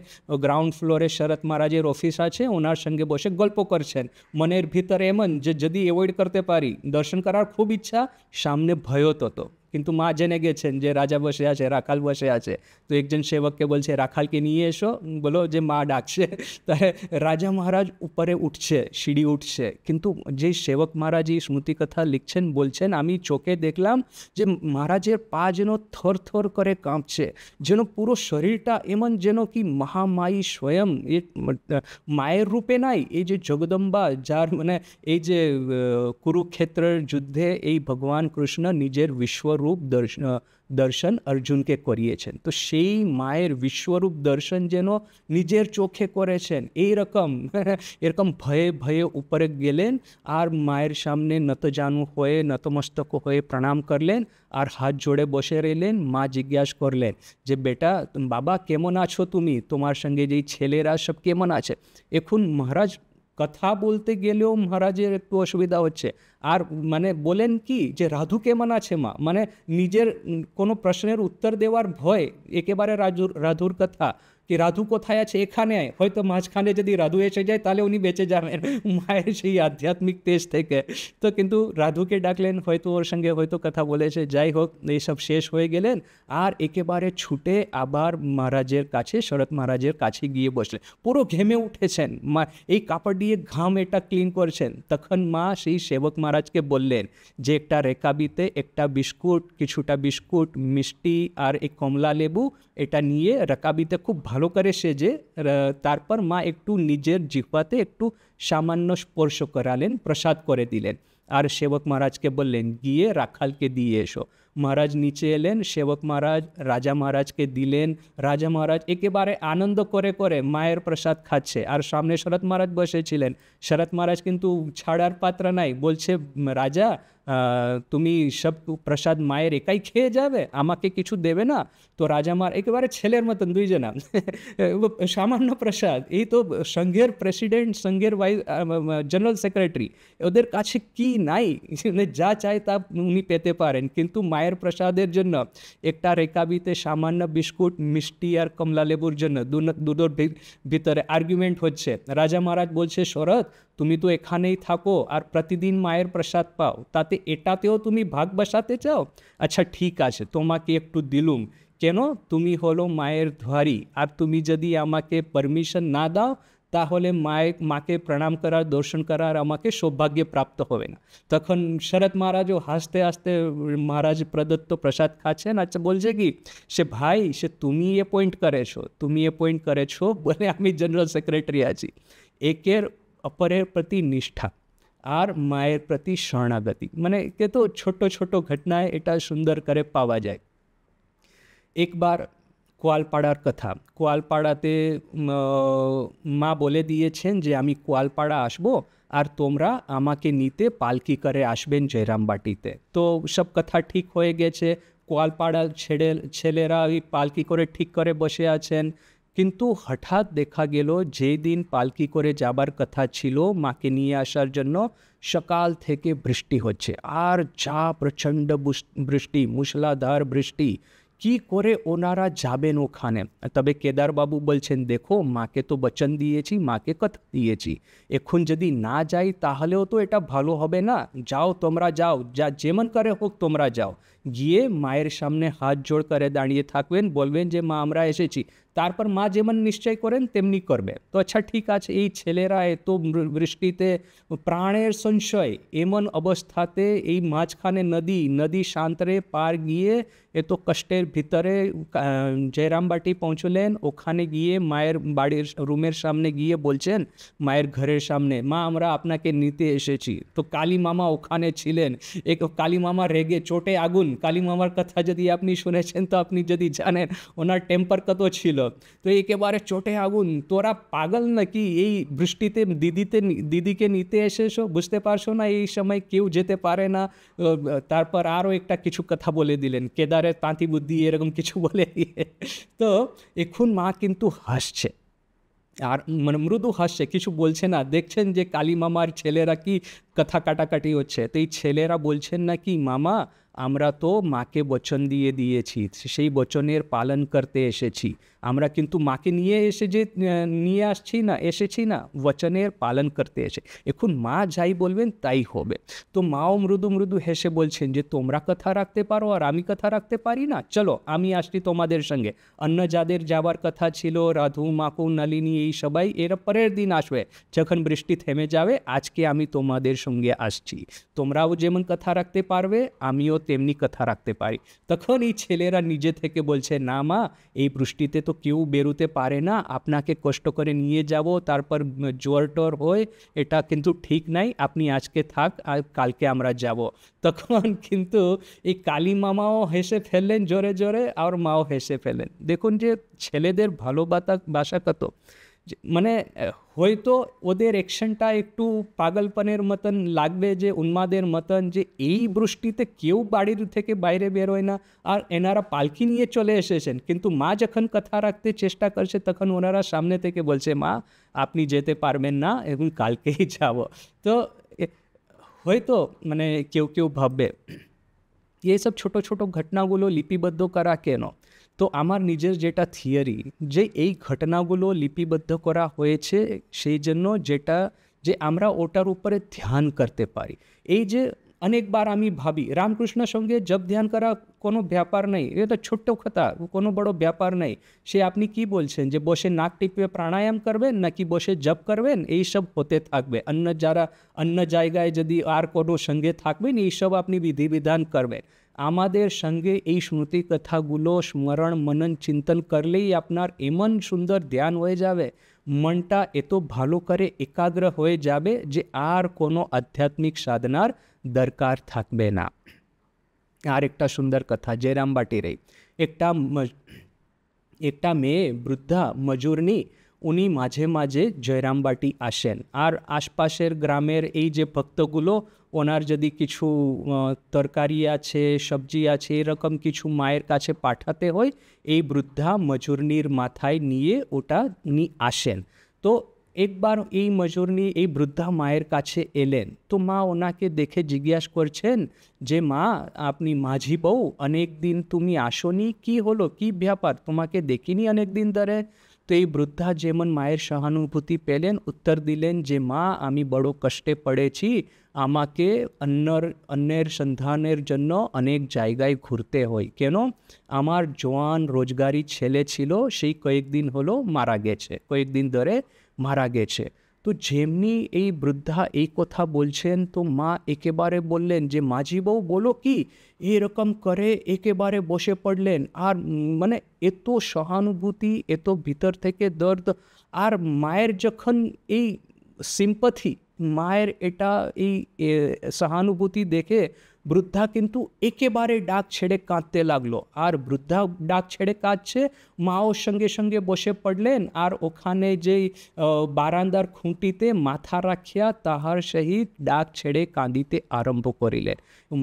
গ্রাউন্ড ফ্লোরে শরৎ মহারাজের অফিস আছে, ওনার সঙ্গে বসে গল্প করছেন। মনের ভিতরে এমন যে যদি অ্যাভয়েড করতে পারি, দর্শন করার খুব ইচ্ছা, সামনে ভয়ও তত, কিন্তু মা জেনে গেছেন যে রাজা বসে আছে, রাখাল বসে আছে। তো একজন সেবককে বলছে রাখালকে নিয়ে এসো, বলো যে মা ডাকছে। তাই রাজা মহারাজ উপরে উঠছে, সিঁড়ি উঠছে, কিন্তু যে সেবক মহারাজ এই স্মৃতি কথা লিখছেন বলছেন আমি চোখে দেখলাম যে মহারাজের পা যেন থর থর করে কাঁপছে, যেন পুরো শরীরটা এমন যেন কি মহামায়ী স্বয়ং মায়ের রূপে নাই, এই যে জগদম্বা, যার মানে এই যে কুরুক্ষেত্রের যুদ্ধে এই ভগবান কৃষ্ণ নিজের বিশ্বরূপ দর্শন অর্জুনকে করিয়েছেন, তো সেই মায়ের বিশ্বরূপ দর্শন যেন নিজের চোখে করেছেন। এরকম ভয়ে ভয়ে উপরে গেলেন আর মায়ের সামনে নতজানু হয়ে নতমস্তক হয়ে প্রণাম করলেন আর হাত জোড়ে বসে রইলেন। মা জিজ্ঞাসা করলেন যে বেটা বাবা কেমন আছো তুমি, তোমার সঙ্গে যেই ছেলেরা সব কেমন আছে? এখন মহারাজ কথা বলতে গেলেও মহারাজের একটু অসুবিধা হচ্ছে, আর মানে বলেন কি যে রাধু কেমন আছে মা, মানে নিজের কোনো প্রশ্নের উত্তর দেওয়ার ভয়, একেবারে রাধুর কথা কি রাধু কোথায় আছে এখানে আয়, হয়তো মাঝখানে যদি রাধু এসে যায় তাহলে উনি বেঁচে যাবেন মায়ের সেই আধ্যাত্মিক তেজ থেকে। তো কিন্তু রাধুকে ডাকলেন, হয়তো ওর সঙ্গে হয়তো কথা বলেছে, যাই হোক এইসব শেষ হয়ে গেলেন আর একেবারে ছুটে আবার মহারাজের কাছে, শরৎ মহারাজের কাছে গিয়ে বসলেন, পুরো ঘেমে উঠেছেন, মা এই কাপড় দিয়ে ঘাম এটা ক্লিন করছেন। তখন মা সেই সেবক মহারাজকে বললেন যে একটা রেকাবিতে একটা বিস্কুট, কিছুটা বিস্কুট, মিষ্টি আর এক কমলা লেবু এটা নিয়ে রেকাবিতে খুব ভালো করে সেজে, তারপর মা একটু নিজের জিহ্বাতে একটু সামান্য স্পর্শ করালেন, প্রসাদ করে দিলেন আর সেবক মহারাজকে বললেন গিয়ে রাখালকে দিয়ে এসো। মহারাজ নিচে এলেন, সেবক মহারাজ রাজা মহারাজকে দিলেন। রাজা মহারাজ একেবারে আনন্দ করে করে মায়ের প্রসাদ খাচ্ছে, আর সামনে শরৎ মহারাজ বসেছিলেন। শরৎ মহারাজ কিন্তু ছাড়ার পাত্র নাই, বলছে রাজা তুমি সব প্রসাদ মায়ের একাই খেয়ে যাবে, আমাকে কিছু দেবে না? তো রাজা মার একেবারে ছেলের মতন দুইজনা সামান্য প্রসাদ, এই তো সংঘের প্রেসিডেন্ট, সংঘের ভাইস জেনারেল সেক্রেটারি, ওদের কাছে কি নাই, যা চায় তা উনি পেতে পারেন, কিন্তু মায়ের প্রসাদের জন্য একটা রেকাবিতে সামান্য বিস্কুট, মিষ্টি আর কমলা লেবুর জন্য দুটোর ভিতরে আর্গুমেন্ট হচ্ছে। রাজা মহারাজ বলছে শরৎ তুমি তো এখানেই থাকো আর প্রতিদিন মায়ের প্রসাদ পাও, তাতে এটাতেও তুমি ভাগ বসাতে চাও? আচ্ছা ঠিক আছে, তোমাকে একটু দিলুম, কেন? তুমি হলো মায়ের ধারী, আর তুমি যদি আমাকে পারমিশন না দাও তাহলে মাকে প্রণাম করার, দর্শন করার আমাকে সৌভাগ্য প্রাপ্ত হবে না। তখন শরৎ মহারাজও হাসতে হাসতে মহারাজ প্রদত্ত প্রসাদ খাচ্ছেন। আচ্ছা বলছে কি সে ভাই, সে তুমি অ্যাপয়েন্ট করেছো বলে আমি জেনারেল সেক্রেটারি আছি। একের অপরের প্রতি নিষ্ঠা আর মায়ের প্রতি শরণাগতি, মানে কে তো ছোট ছোট ঘটনায় এটা সুন্দর করে পাওয়া যায়। একবার কোয়ালপাড়ার কথা, কোয়ালপাড়াতে মা বলে দিয়েছেন যে আমি কোয়ালপাড়া আসবো আর তোমরা আমাকে নিতে পালকি করে আসবেন জয়রামবাটিতে। তো সব কথা ঠিক হয়ে গেছে, কোয়ালপাড়ার ছেলেরা ওই পালকি করে ঠিক করে বসে আছেন। কিন্তু হঠাৎ দেখা গেল যেদিন পালকি করে যাবার কথা ছিল মাকে নিয়ে আসার জন্য, সকাল থেকে বৃষ্টি হচ্ছে, আর যা প্রচণ্ড বৃষ্টি, মুষলাধার বৃষ্টি, কি করে ওনারা যাবেন ওখানে? তবে কেদারবাবু বলছেন দেখো মাকে তো বচন দিয়েছি, মাকে কথা দিয়েছি, এখন যদি না যাই তাহলেও তো এটা ভালো হবে না, যাও তোমরা যাও, যা যেমন করে হোক তোমরা যাও, গিয়ে মায়ের সামনে হাত জোড় করে দাঁড়িয়ে থাকবেন, বলবেন যে মা আমরা এসেছি, তারপর মা যেমন নিশ্চয় করেন তেমনি করবে। তো আচ্ছা ঠিক আছে, এই ছেলেরা এত বৃষ্টিতে প্রাণের সংশয়, এমন অবস্থাতে এই মাঝখানে নদী সাঁতরে পার গিয়ে এত কষ্টের ভিতরে জয়রামবাটি পৌঁছলেন। ওখানে গিয়ে মায়ের বাড়ির রুমের সামনে গিয়ে বলছেন, মায়ের ঘরের সামনে, মা আমরা আপনাকে নিতে এসেছি। তো কালী মামা ওখানে ছিলেন, কালী মামা রেগে চোটে আগুন। কালী মামার কথা যদি আপনি শুনেছেন তো আপনি যদি জানেন ওনার টেম্পার কত ছিল। তো একেবারে চোটে আগুন, তোরা পাগল নাকি, এই বৃষ্টিতে দিদিকে নিতে এসেছো, বুঝতে পারছো না এই সময় কেউ যেতে পারে না? তারপর আরও একটা কিছু কথা বলে দিলেন, কেদারের তাঁতি বুদ্ধি এরকম কিছু বলে দিয়ে। তো এখন মা কিন্তু হাসছে, আর মানে মৃদু হাসছে, কিছু বলছে না। দেখছেন যে কালী মামার ছেলেরা কি কথা কাটাকাটি হচ্ছে। তো এই ছেলেরা বলছেন না কি মামা আমরা তো মাকে বচন দিয়েছি, সেই বচনের পালন করতে এসেছি আমরা, কিন্তু মাকে এসেছি না বচনের পালন করতে এসে, এখন মা যাই বলবেন তাই হবে। তো মাও মৃদু মৃদু হেসে বলছেন যে তোমরা কথা রাখতে পারো আর আমি কথা রাখতে পারি না, চলো আমি আসছি তোমাদের সঙ্গে। অন্য যাদের যাওয়ার কথা ছিল, রাধু, মাকু, নলিনী, এই সবাই এর পরের দিন আসবে যখন বৃষ্টি থেমে যাবে, আজকে আমি তোমাদের সঙ্গে আসছি, তোমরাও যেমন কথা রাখতে পারবে আমিও তেমনি কথা রাখতে পারি। তখন এই ছেলেরা নিজে থেকে বলছে না মা, এই বৃষ্টিতে তো কেউ বেরোতে পারে না, আপনাকে কষ্ট করে নিয়ে যাব, তারপর জ্বর টর হয়, এটা কিন্তু ঠিক নাই, আপনি আজকে থাক আর কালকে আমরা যাব। তখন কিন্তু এই কালী মামাও হেসে ফেললেন জোরে জোরে, আর মাও হেসে ফেললেন। দেখুন যে ছেলেদের ভালোবাসা কত, মানে হয়তো ওদের অ্যাকশনটা একটু পাগলপনের মতন লাগবে, যে উন্মাদের মতন, যে এই বৃষ্টিতে কেউ বাড়ির থেকে বাইরে বেরোয় না আর এনারা পালকি নিয়ে চলে এসেছেন। কিন্তু মা যখন কথা রাখতে চেষ্টা করছে তখন ওনারা সামনে থেকে বলছে মা আপনি যেতে পারবেন না, এবং কালকেই যাব। তো হয়তো মানে কেউ ভাববে এইসব ছোট ছোট ঘটনাগুলো লিপিবদ্ধ করা কেন? তো আমার নিজের যেটা থিওরি, যে এই ঘটনাগুলো লিপিবদ্ধ করা হয়েছে সেই জন্য যে আমরা ওটার উপরে ধ্যান করতে পারি। এই যে অনেকবার আমি ভাবি রামকৃষ্ণের সঙ্গে জপ ধ্যান করা কোনো ব্যাপার নেই, এটা ছোট্ট কথা, কোনো বড় ব্যাপার নেই। সে আপনি কি বলছেন যে বসে নাক টিপে প্রাণায়াম করবেন নাকি বসে জপ করবেন, এইসব হতে থাকবে। অন্য জায়গায় যদি আর কোনো সঙ্গে থাকবেন এইসব আপনি বিধিবিধান করবেন। আমাদের সঙ্গে এই স্মৃতি কথাগুলো স্মরণ মনন চিন্তন করলেই আপনার এমন সুন্দর ধ্যান হয়ে যাবে, মনটা এত ভালো করে একাগ্র হয়ে যাবে যে আর কোনো আধ্যাত্মিক সাধনার দরকার থাকবে না। আর একটা সুন্দর কথা জয়রাম বাটির একটা মেয়ে বৃদ্ধা মজুরনি উনি মাঝে মাঝে জয়রাম বাটি আসেন, আর আশপাশের গ্রামের এই যে ভক্তগুলো ওনার যদি কিছু তরকারি আছে, সবজি আছে, এরকম কিছু মায়ের কাছে পাঠাতে হয়, এই বৃদ্ধা মজুরনির মাথায় নিয়ে ওটা উনি আসেন। তো একবার এই মজুরনি এই বৃদ্ধা মায়ের কাছে এলেন, তো মা ওনাকে দেখে জিজ্ঞাসা করছেন যে মা, আপনি মাঝি বউ, অনেক দিন তুমি আসোনি, কি হলো, কি ব্যাপার, তোমাকে দেখিনি অনেক দিন ধরে। তো এই বৃদ্ধা যেমন মায়ের সহানুভূতি পেলেন, উত্তর দিলেন যে মা, আমি বড় কষ্টে পড়েছি, আমাকে অন্যের সন্ধানের জন্য অনেক জায়গায় ঘুরতে হয়। কেন? আমার জোয়ান রোজগারি ছেলে ছিল, সেই কয়েকদিন হলো মারা গেছে, কয়েকদিন ধরে মারা গেছে। তো যেমনি এই বৃদ্ধা এই কথা বলছেন, তো মা একেবারে বললেন যে মাঝি বউ বলো কি, এরকম করে একেবারে বসে পড়লেন। আর মানে এত সহানুভূতি, এত ভিতর থেকে দর্দ, আর মায়ের যখন এই সিম্পাথি, মায়ের এটা এই সহানুভূতি দেখে বৃদ্ধা কিন্তু একেবারে ডাক ছেড়ে কাঁদতে লাগলো। আর বৃদ্ধা ডাক ছেড়ে কাঁদছে, মাও সঙ্গে সঙ্গে বসে পড়লেন, আর ওখানে যেই বারান্দার খুঁটিতে মাথা রাখিয়া তাহার সহিত ডাক ছেড়ে কাঁদিতে আরম্ভ করিলেন।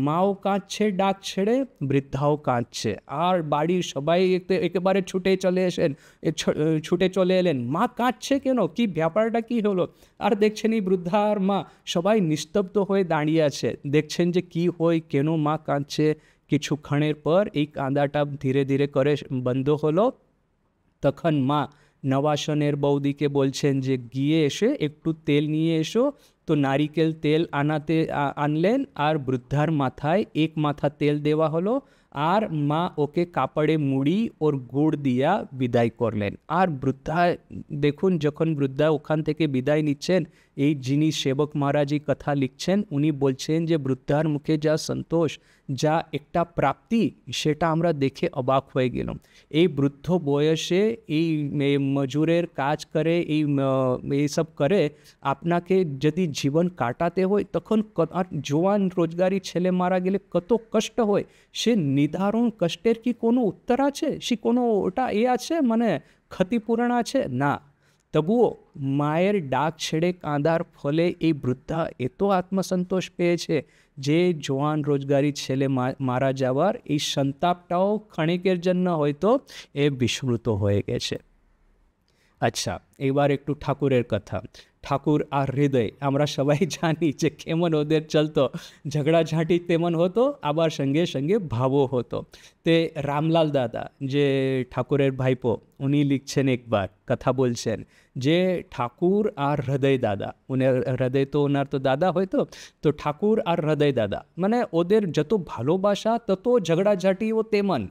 মাও কাঁদছে ডাক ছেড়ে, বৃদ্ধাও কাঁদছে, আর বাড়ির সবাই একেবারে ছুটে চলে এলেন। মা কাঁদছে কেন, কি ব্যাপারটা কি হলো? আর দেখছেন এই বৃদ্ধা আর মা সবাই নিস্তব্ধ হয়ে দাঁড়িয়ে আছে, দেখছেন যে কি হয়, কেন মা কাঁদছে। কিছুক্ষণের পর এই কাঁদাটা ধীরে ধীরে করে বন্ধ হলো। তখন মা নবাসনের বৌদিকে বলছেন যে গিয়ে এসে একটু তেল নিয়ে এসো। তো নারিকেল তেল আনলেন, আর বৃদ্ধার মাথায় এক মাথা তেল দেওয়া হলো, আর মা ওকে কাপড়ে মুড়ি ওর গুড় দিয়া বিদায় করলেন। আর বৃদ্ধা দেখুন, যখন বৃদ্ধা ওখান থেকে বিদায় নিচ্ছেন, এই যিনি সেবক মহারাজই কথা লিখছেন, উনি বলছেন যে বৃদ্ধার মুখে যা সন্তোষ, যা একটা প্রাপ্তি, সেটা আমরা দেখে অবাক হয়ে গেলাম। এই বৃদ্ধ বয়সে এই মজুরের কাজ করে, এইসব করে আপনাকে যদি জীবন কাটাতে হয়, তখন আর জোয়ান রোজগারি ছেলে মারা গেলে কত কষ্ট হয়। সে নির্ধারণ কষ্টের কি কোনো উত্তর আছে, সে কোনো ওটা আছে, মানে ক্ষতিপূরণ আছে না। তবুও মায়ের ডাক ছেড়ে কাঁদার ফলে এই বৃদ্ধা এত আত্মসন্তোষ পেয়েছে যে জোয়ান রোজগারি ছেলে মারা যাওয়ার এই সন্তাপটাও ক্ষণিকের জন্য হয়তো বিস্মৃত হয়ে গেছে। আচ্ছা, এবার একটু ঠাকুরের কথা। ঠাকুর আর হৃদয় আমরা সবাই জানি যে কেমন ওদের চলতো, ঝগড়াঝাঁটি তেমন হতো, আবার সঙ্গে সঙ্গে ভাবও হতো। তে রামলাল দাদা যে ঠাকুরের ভাইপো, উনি লিখছেন, একবার কথা বলছেন যে ঠাকুর আর হৃদয় দাদা, উনার হৃদয় তো ওনার তো দাদা হয়তো, তো ঠাকুর আর হৃদয় দাদা মানে ওদের যত ভালোবাসা তত ঝগড়াঝাঁটিও তেমন।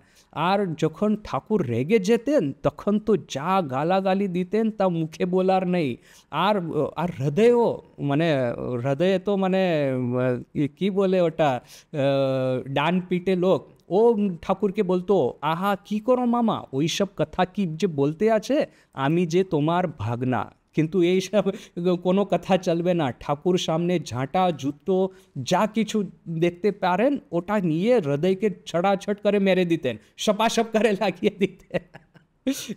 আর যখন ঠাকুর রেগে যেতেন তখন তো যা গালাগালি দিতেন তা মুখে বলার নেই। আর আর হৃদয়ও, মানে হৃদয়ে তো মানে কি বলে ওটা, ডান পিটে লোক। ও ঠাকুরকে বলতো, আহা কি করো মামা, ওই সব কথা কি যে বলতে আছে, আমি যে তোমার ভাগনা। কিন্তু এইসব কোনো কথা চলবে না, ঠাকুর সামনে ঝাঁটা জুতো যা কিছু দেখতে পারেন ওটা নিয়ে হৃদয়কে ছড়াছট করে মেরে দিতেন, সপাসপ করে লাগিয়ে দিতেন।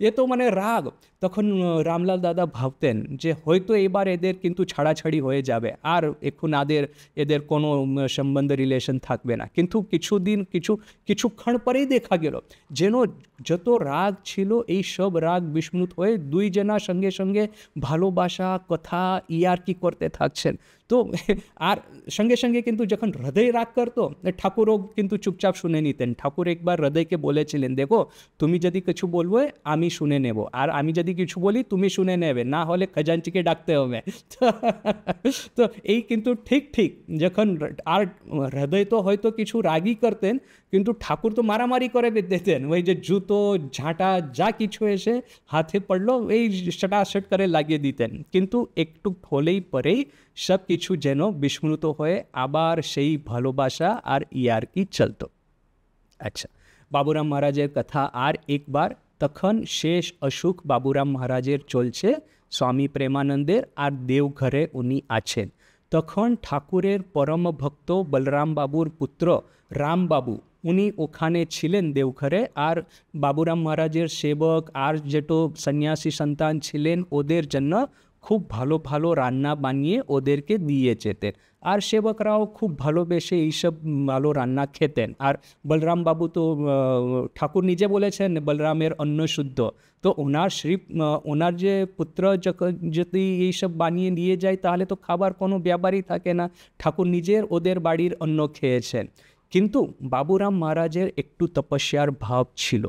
এ তো মানে রাগ। তখন রামলাল দাদা ভাবতেন যে হয়তো এবার এদের কিন্তু ছাড়াছাড়ি হয়ে যাবে, আর এখন এদের কোনো সম্বন্ধ রিলেশন থাকবে না। কিন্তু কিছুক্ষণ পরেই দেখা গেল যেন যত রাগ ছিল এই সব রাগ বিস্মৃত হয়ে দুই জনা সঙ্গে সঙ্গে ভালোবাসা কথা ইয়ার্কি করতে থাকছেন। তো আর সঙ্গে সঙ্গে কিন্তু যখন হৃদয় রাগ করতো, ঠাকুরও কিন্তু চুপচাপ শুনে নিতেন। ঠাকুর একবার হৃদয়কে বলেছিলেন, দেখো তুমি যদি কিছু বলবে আমি শুনে নেব, আর আমি যদি কিছু বলি তুমি শুনে নেবে, না হলে খজানচিকে ডাকতে হবে। তো এই কিন্তু ঠিক যখন, আর হৃদয় তো হয়তো কিছু রাগই করতেন, কিন্তু ঠাকুর তো মারামারি করে দিতেন, ওই যে জুতো ঝাঁটা যা কিছু এসে হাতে পড়লো এই শটাশট করে লাগিয়ে দিতেন। কিন্তু একটু হলেই পরেই সব কিছু যেন বিস্মৃত হয়ে আবার সেই ভালোবাসা আর ইয়ার্কি চলতো। আচ্ছা, বাবুরাম মহারাজের কথা আর একবার। তখন শেষ অসুখ বাবুরাম মহারাজের চলছে, স্বামী প্রেমানন্দের, আর দেওঘরে উনি আছেন। তখন ঠাকুরের পরম ভক্ত বলরাম বাবুর পুত্র রামবাবু, উনি ওখানে ছিলেন দেওঘরে, আর বাবুরাম মহারাজের সেবক আর যেটো সন্ন্যাসী সন্তান ছিলেন ওদের জন্য খুব ভালো ভালো রান্না বানিয়ে ওদেরকে দিয়ে যেতেন, আর সেবকরাও খুব ভালোবেসে এইসব ভালো রান্না খেতেন। আর বলরাম বাবু তো ঠাকুর নিজে বলেছেন বলরামের অন্ন শুদ্ধ, তো ওনার যে পুত্র যদি এইসব বানিয়ে নিয়ে যায় তাহলে তো খাবার কোনো ব্যাপারই থাকে না, ঠাকুর নিজের ওদের বাড়ির অন্ন খেয়েছেন। কিন্তু বাবুরাম মহারাজের একটু তপস্যার ভাব ছিল।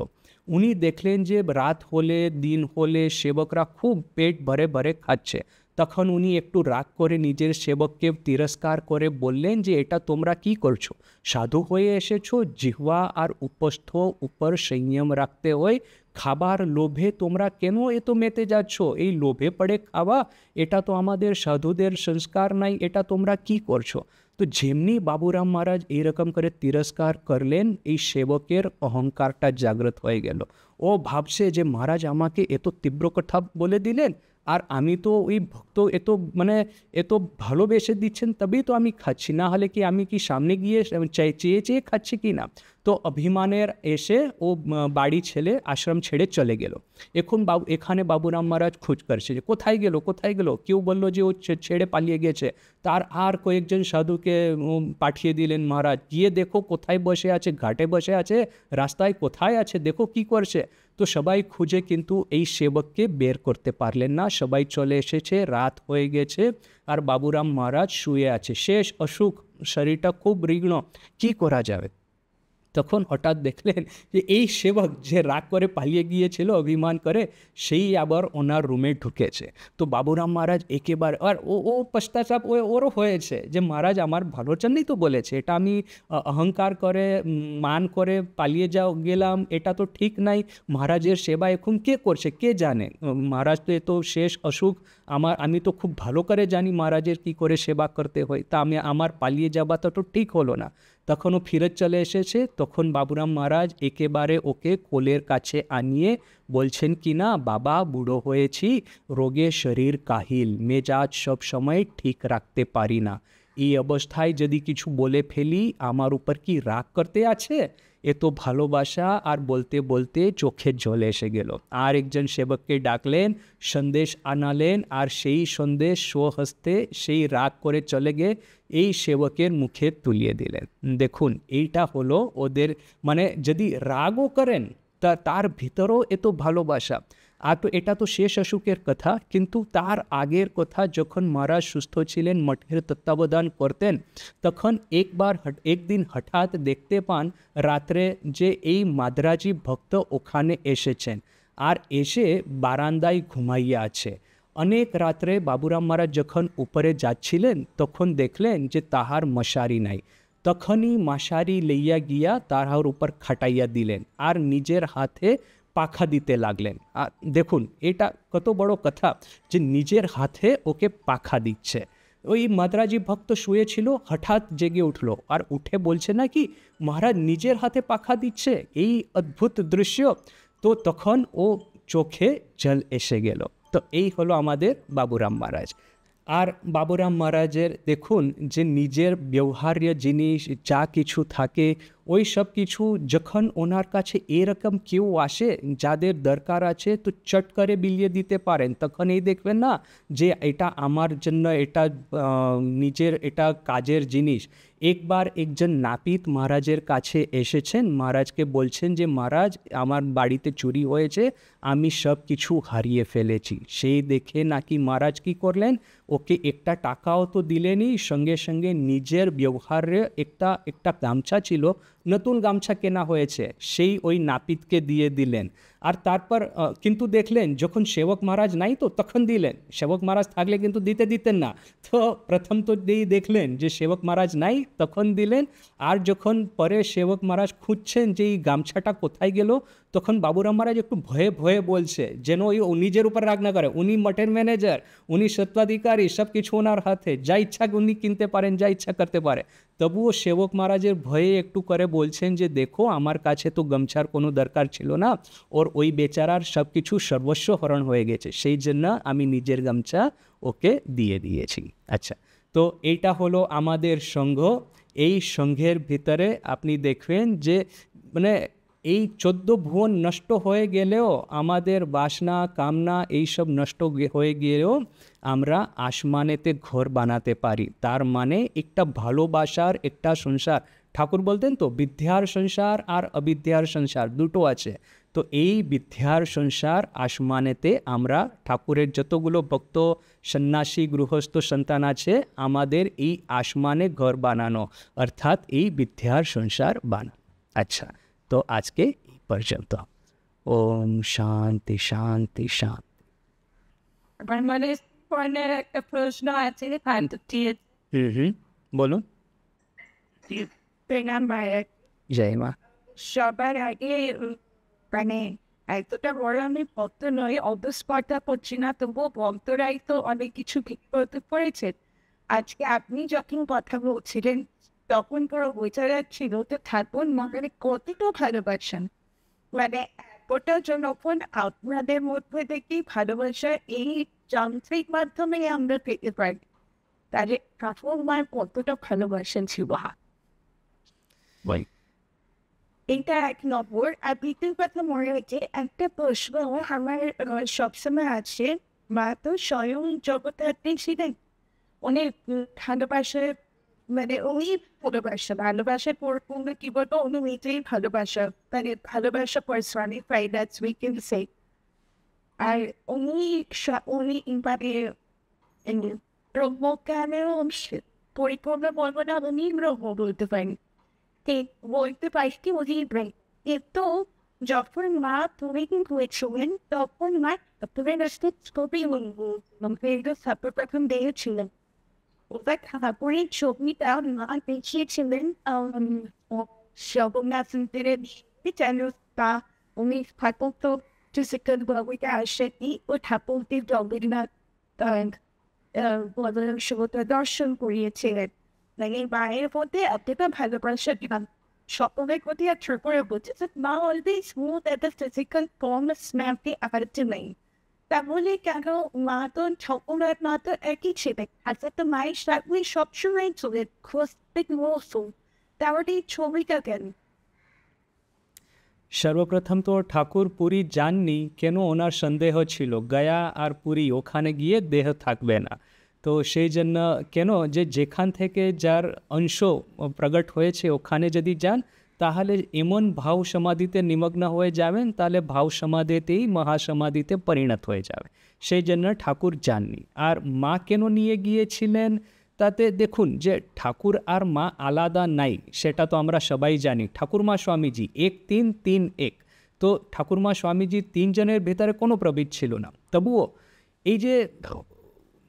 উনি দেখলেন যে রাত হলে দিন হলে সেবকরা খুব পেট ভরে ভরে খাচ্ছে, তখন উনি একটু রাগ করে নিজের সেবককে তিরস্কার করে বললেন যে এটা তোমরা কি করছো, সাধু হয়ে এসেছো, জিহ্বা আর উপস্থ উপর সংযম রাখতে হয়, খাবার লোভে তোমরা কেন এত মেতে যাচ্ছ, এই লোভে পড়ে খাওয়া, এটা তো আমাদের সাধুদের সংস্কার নাই, এটা তোমরা কি করছো। তো যেমনি বাবুরাম মহারাজ এইরকম করে তিরস্কার করলেন, এই সেবকের অহংকারটা জাগ্রত হয়ে গেল। ও ভাবছে যে মহারাজ আমাকে এত তীব্র কথা বলে দিলেন, আর আমি তো ওই ভক্ত এত ভালোবেসে দিচ্ছেন তবেই তো আমি খাচ্ছি, না হলে কি আমি কি সামনে গিয়ে চেয়ে চেয়ে খাচ্ছি কি না। তো অভিমানের এসে ও বাড়ি ছেড়ে আশ্রম ছেড়ে চলে গেল। এখানে বাবুরাম মহারাজ খোঁজ করছে যে কোথায় গেল কোথায় গেল, কেউ বললো যে ও ছেড়ে পালিয়ে গেছে, তার আর কয়েকজন সাধুকে পাঠিয়ে দিলেন মহারাজ, গিয়ে দেখো কোথায় বসে আছে, ঘাটে বসে আছে, রাস্তায় কোথায় আছে, দেখো কি করছে। তো সবাই খুঁজে কিন্তু এই সেবককে বের করতে পারলেন না, সবাই চলে এসেছে, রাত হয়ে গেছে, আর বাবুরাম মহারাজ শুয়ে আছে, শেষ অসুখ, শরীরটা খুব তীক্ষ্ণ, কি করা যাবে। তখন হঠাৎ দেখলেন যে এই সেবক যে রাগ করে পালিয়ে গিয়েছিল অভিমান করে, সেই আবার ওনার রুমে ঢুকেছে। তো বাবুরাম মহারাজ একেবারে, আর ও পশ্চাৎ ওরও হয়েছে যে মহারাজ আমার ভালোর জন্যই তো বলেছে, এটা আমি অহংকার করে মান করে পালিয়ে গেলাম, এটা তো ঠিক নাই, মহারাজের সেবা এখন কে করছে কে জানে, মহারাজ তো এ তো শেষ অসুখ, আমি তো খুব ভালো করে জানি মহারাজের কি করে সেবা করতে হয়, তা আমার পালিয়ে যাওয়াটা তো ঠিক হলো না। তখন ও ফিরে চলে এসেছে, তখন বাবুরাম মহারাজ একেবারে ওকে কোলের কাছে আনিয়ে বলছেন কি না, বাবা বুড়ো হয়েছি, রোগে শরীর কাহিল, মেজাজ সব সময় ঠিক রাখতে পারি না, এই অবস্থায় যদি কিছু বলে ফেলি আমার উপর কি রাগ করতে আছে। এ তো ভালোবাসা, আর বলতে বলতে চোখে জল এসে গেল। আর একজন সেবককে ডাকলেন, সন্দেশ আনালেন, আর সেই সন্দেশ স্বহস্তে সেই রাগ করে চলে গিয়ে এই সেবকের মুখে তুলিয়ে দিলেন। দেখুন এইটা হলো ওদের, যদি রাগও করেন তার ভিতরেও এত ভালোবাসা। আর তো এটা তো শেষ অসুখের কথা, কিন্তু তার আগের কথা, যখন মহারাজ সুস্থ ছিলেন, মঠের তত্ত্বাবধান করতেন, তখন একদিন হঠাৎ দেখতে পান রাত্রে যে এই মাদ্রাজি ভক্ত ওখানে এসেছেন, আর এসে বারান্দায় ঘুমাইয়া আছে। অনেক রাত্রে বাবুরাম মহারাজ যখন উপরে যাচ্ছিলেন তখন দেখলেন যে তাহার মশারি নাই, তখনই মশারি লইয়া গিয়া তাহার উপর খাটাইয়া দিলেন, আর নিজের হাতে পাখা দিতে লাগলেন। আর দেখুন এটা কত বড় কথা যে নিজের হাতে ওকে পাখা দিচ্ছে। ওই মাদ্রাজি ভক্ত শুয়েছিল, হঠাৎ জেগে উঠলো, আর উঠে বলছে নাকি মহারাজ নিজের হাতে পাখা দিচ্ছে, এই অদ্ভুত দৃশ্য। তো তখন ও চোখে জল এসে গেল। তো এই হলো আমাদের বাবুরাম মহারাজ। আর বাবুরাম মহারাজের দেখুন যে নিজের ব্যবহার্য জিনিস যা কিছু থাকে ওই সব কিছু যখন ওনার কাছে এরকম কেউ আসে যাদের দরকার আছে তো চট করে বিলিয়ে দিতে পারেন, তখন এই দেখবেন না যে এটা আমার জন্য, এটা নিজের, এটা কাজের জিনিস। একবার একজন নাপিত মহারাজের কাছে এসেছেন, মহারাজকে বলছেন যে মহারাজ আমার বাড়িতে চুরি হয়েছে, আমি সব কিছু হারিয়ে ফেলেছি। সেই দেখে নাকি মহারাজ কী করলেন, ওকে একটা টাকাও তো দিলেনি, সঙ্গে সঙ্গে নিজের ব্যবহারে একটা গামছা ছিল, নতুন গামছা কেনা হয়েছে, সেই ওই নাপিতকে দিয়ে দিলেন। আর তারপর কিন্তু দেখলেন যখন সেবক মহারাজ নাই তো তখন দিলেন, সেবক মহারাজ থাকলে কিন্তু দিতেন না। তো প্রথম তো দেখলেন যে সেবক মহারাজ নাই তখন দিলেন, আর যখন পরে সেবক মহারাজ খুঁজছেন যে এই গামছাটা কোথায় গেল, তখন বাবুরাম মহারাজ একটু ভয়ে ভয়ে বলছে, যেন ওই নিজের উপর রাগ না করে, উনি মঠের ম্যানেজার, উনি সত্ত্বাধিকারী, সব কিছু ওনার হাতে, যা ইচ্ছা উনি কিনতে পারেন, যা ইচ্ছা করতে পারে। তবুও সেবক মহারাজের ভয়ে একটু করে বলছেন যে দেখো আমার কাছে তো গামছার কোনো দরকার ছিল না, ওর ওই বেচারার সব কিছু সর্বস্ব হরণ হয়ে গেছে, সেই জন্য আমি নিজের গামছা ওকে দিয়ে দিয়েছি। আচ্ছা, তো তো এইটা হলো আমাদের সংঘ। এই সংঘের ভিতরে আপনি দেখবেন যে মানে এই 14 ভুবন নষ্ট হয়ে গেলেও আমাদের বাসনা কামনা এইসব নষ্ট হয়ে গেলেও আমরা আসমানেতে ঘর বানাতে পারি। তার মানে একটা ভালোবাসার একটা সংসার। ঠাকুর বলতেন তো বিদ্যার সংসার আর অবিদ্যার সংসার দুটো আছে। তো এই বিদ্যার সংসার আসমানেতে আমরা ঠাকুরের যতগুলো ভক্ত সন্ন্যাসী গৃহস্থ সন্তান আছে আমাদের এই আসমানে ঘর বানানো, অর্থাৎ এই বিদ্যার সংসার বানানো। আচ্ছা, তো আজকে এই পর্যন্ত। ওম শান্তি শান্তি শান্তি। আমার মানে ফোনের একটা প্রশ্ন আছে, বলুন। জয় মা। সবার আগে মানে এতটা বড় আমি ভক্ত নই, অবস্পর্ধা করছি না, তবুও ভক্তরাই তো অনেক কিছু করতে পড়েছে। আজকে আপনি যখন কথা বলছিলেন তখন পুরো বোঝা যাচ্ছিল তো ঠাকুর মনে কতটা ভালোবাসেন। মানে ওটা যখন আপনাদের মধ্যে দেখি ভালোবাসা এই যান্ত্রিক মাধ্যমে আমরা পেতে পারি, তাহলে ঠাকুর মার কতটা ভালোবাসেন ছিল। এটা এক নম্বর। আর দ্বিতীয় কথা মনে হচ্ছে একটা প্রশ্ন আমার সবসময় আছে, মা তো স্বয়ং জগদ্ধাত্রী ছিলেন, অনেক ভালোবাসে, মানে উনি ভালোবাসার পরিপূর্ণ কি বলবো, উনি নিজেই ভালোবাসা, মানে ভালোবাসা personified that's we can say. আর উনি মানে ব্রহ্মজ্ঞানেও পরিপূর্ণ বলবো না, উনি ব্রহ্ম বলতে পারেন, বলতে পারছি উনি ব্রেন। কিন্তু যখন মা তুমি হয়েছিলেন তখন মা তোমার আসতে ছবি সর্বপ্রথম দিয়েছিলেন, ওটা ঠাকুরের ছবিটা মা দেখিয়েছিলেন জগন্নাথ তা উনি ঠাকুর তো ফিজিক্যাল বাবুটা আসেনি, ও ঠাকুরকে জগন্নাথ দর্শন করিয়েছিলেন। মানে মায়ের মধ্যে এতটা ভালোবাসা দিলাম সকলের প্রতি। আর ঠাকুরের বলছে মা always smooth at the physical form স্ন্যাপটি আপাতত নেই, তাহলে কেন মা তো ঠাকুর আর মা তো একই ছিলেন, আচ্ছা তো মায়ের সাথে সবসময় চলে খুঁজতে মৌসুম, তাহলে এই ছবিটা কেন? সর্বপ্রথম তো ঠাকুর পুরী যাননি, কেন ওনার সন্দেহ ছিল গয়া আর পুরী ওখানে গিয়ে দেহ থাকবে না। তো সেই জন্য কেন যে যেখান থেকে যার অংশ প্রকট হয়েছে ওখানে যদি যান তাহলে এমন ভাব সমাধিতে নিমগ্ন হয়ে যাবেন, তাহলে ভাব সমাধিতেই মহাসমাধিতে পরিণত হয়ে যাবে। সেই জন্য ঠাকুর যাননি। আর মা কেন নিয়ে গিয়েছিলেন তাতে দেখুন যে ঠাকুর আর মা আলাদা নাই, সেটা তো আমরা সবাই জানি। ঠাকুরমা স্বামীজি 1 3 3 1, তো ঠাকুরমা স্বামীজি 3 জনের ভেতরে কোনো প্রভেদ ছিল না। তবুও এই যে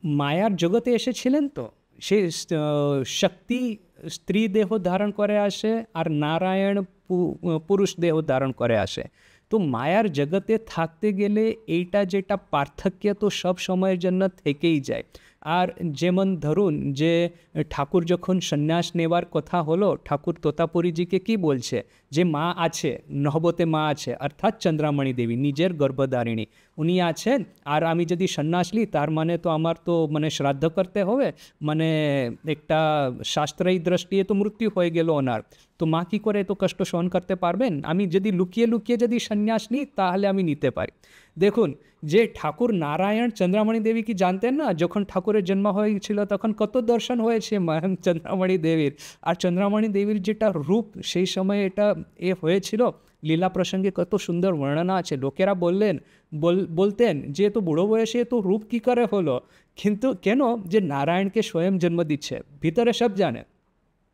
মায়ার জগতে এসেছিলেন তো সেই শক্তি স্ত্রী দেহ ধারণ করে আসে আর নারায়ণ পুরুষ দেহ ধারণ করে আসে। তো মায়ার জগতে থাকতে গেলে এইটা যেটা পার্থক্য তো সব সময়ের জন্য থেকেই যায়। আর যেমন ধরুন যে ঠাকুর যখন সন্ন্যাস নেবার কথা হলো, ঠাকুর তোতাপুরীজিকে কি বলছে যে মা আছে, নহবতে মা আছে, অর্থাৎ চন্দ্রামণি দেবী নিজের গর্ভধারিণী উনি আছেন। আর আমি যদি সন্ন্যাস নিই তার মানে তো আমার তো মানে শ্রাদ্ধ করতে হবে, মানে একটা শাস্ত্রীয় দৃষ্টিতে তো মৃত্যু হয়ে গেল ওনার। তো মা কী করে এত কষ্ট সহন করতে পারবেন? আমি যদি লুকিয়ে লুকিয়ে যদি সন্ন্যাস নিই তাহলে আমি নিতে পারি। দেখুন যে ঠাকুর নারায়ণ চন্দ্রামণি দেবী কি জানতেন না? যখন ঠাকুরের জন্ম হয়েছিল তখন কত দর্শন হয়েছে চন্দ্রামণি দেবীর। আর চন্দ্রামণি দেবীর যেটা রূপ সেই সময়ে এটা হয়েছিল, লীলা প্রসঙ্গে কত সুন্দর বর্ণনা আছে। লোকেরা বলতেন যে তো বুড়ো বয়সে তো রূপ কী করে হলো, কিন্তু কেন যে নারায়ণকে স্বয়ং জন্ম দিচ্ছে, ভিতরে সব জানে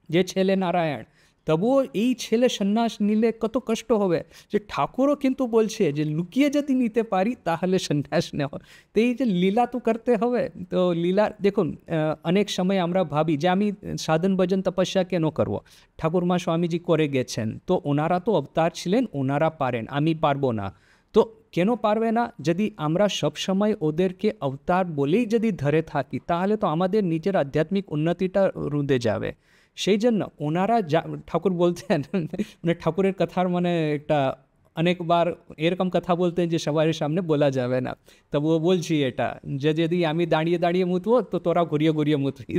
যে ছেলে নারায়ণ। তবুও এই ছেলে সন্ন্যাস নিলে কত কষ্ট হবে, যে ঠাকুরও কিন্তু বলছে যে লুকিয়ে যদি নিতে পারি তাহলে সন্ন্যাস নেওয়া। তো এই যে লীলা তো করতে হবে। তো লীলা দেখুন অনেক সময় আমরা ভাবি যে আমি সাধন ভজন তপস্যা কেন করব, ঠাকুরমা স্বামীজি করে গেছেন, তো ওনারা তো অবতার ছিলেন, ওনারা পারেন, আমি পারবো না। তো কেন পারবে না? যদি আমরা সবসময় ওদেরকে অবতার বলেই যদি ধরে থাকি তাহলে তো আমাদের নিজের আধ্যাত্মিক উন্নতিটা রুঁধে যাবে। সেই জন্য ওনারা ঠাকুর বলতেন মানে ঠাকুরের কথার মানে একটা অনেকবার এরকম কথা বলতেন যে সবার সামনে বলা যাবে না, তবুও বলছি এটা যে যদি আমি দাঁড়িয়ে দাঁড়িয়ে মুতবো তো তোরা ঘুরিয়ে ঘুরিয়ে মুতবি।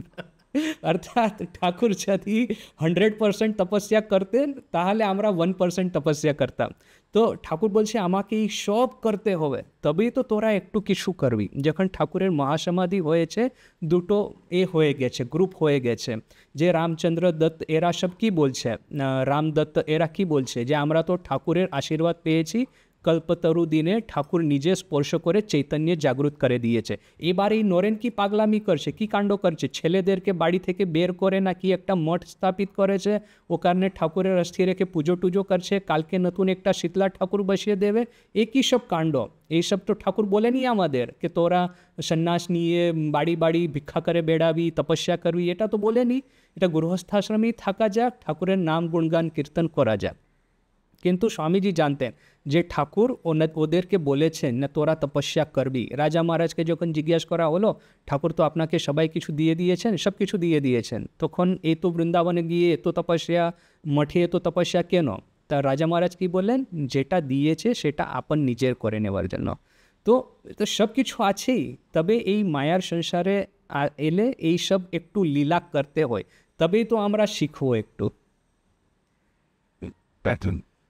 অর্থাৎ ঠাকুর যদি 100% তপস্যা করতেন তাহলে আমরা 1% তপস্যা করতাম। তো ঠাকুর বলছে আমাকে এই সব করতে হবে, তবেই তো তোরা একটু কিছু করবি। যখন ঠাকুরের মহাসমাধি হয়েছে, দুটো হয়ে গেছে, গ্রুপ হয়ে গেছে, যে রামচন্দ্র দত্ত এরা সব কি বলছে, রাম দত্ত এরা কি বলছে, যে আমরা তো ঠাকুরের আশীর্বাদ পেয়েছি, কল্পতরু দিনে ঠাকুর নিজে স্পর্শ করে চৈতন্য জাগ্রত করে দিয়েছে। এবার এই নরেন কি পাগলামি করছে, কি কাণ্ড করছে, ছেলেদেরকে বাড়ি থেকে বের করে নাকি একটা মঠ স্থাপিত করেছে, ওখানে ঠাকুরের অস্থি রেখে পুজো টুজো করছে, কালকে নতুন একটা শীতলা ঠাকুর বসিয়ে দেবে। একই সব কাণ্ড, এইসব তো ঠাকুর বলেনি আমাদের যে তোরা সন্ন্যাস নিয়ে বাড়ি বাড়ি ভিক্ষা করে বেড়াবি, তপস্যা করবি, এটা তো বলেনি। এটা গৃহস্থাশ্রমেই থাকা যাক, ঠাকুরের নাম গুণগান কীর্তন করা যাক। কিন্তু স্বামীজি জানতেন যে ঠাকুর ওদেরকে বলেছেন না তোরা তপস্যা করবি। রাজা মহারাজকে যখন জিজ্ঞাসা করা হলো, ঠাকুর তো আপনাকে সবাই কিছু দিয়ে দিয়েছেন, সব কিছু দিয়ে দিয়েছেন, তখন এই তো বৃন্দাবনে গিয়ে এত তপস্যা, মঠে এত তপস্যা কেন? তা রাজা মহারাজ কি বললেন, যেটা দিয়েছে সেটা আপন নিজের করে নেওয়ার জন্য। তো তো সব কিছু আছেই, তবে এই মায়ার সংসারে এলে এই সব একটু লীলা করতে হয়, তবেই তো আমরা শিখবো একটু। Pattern.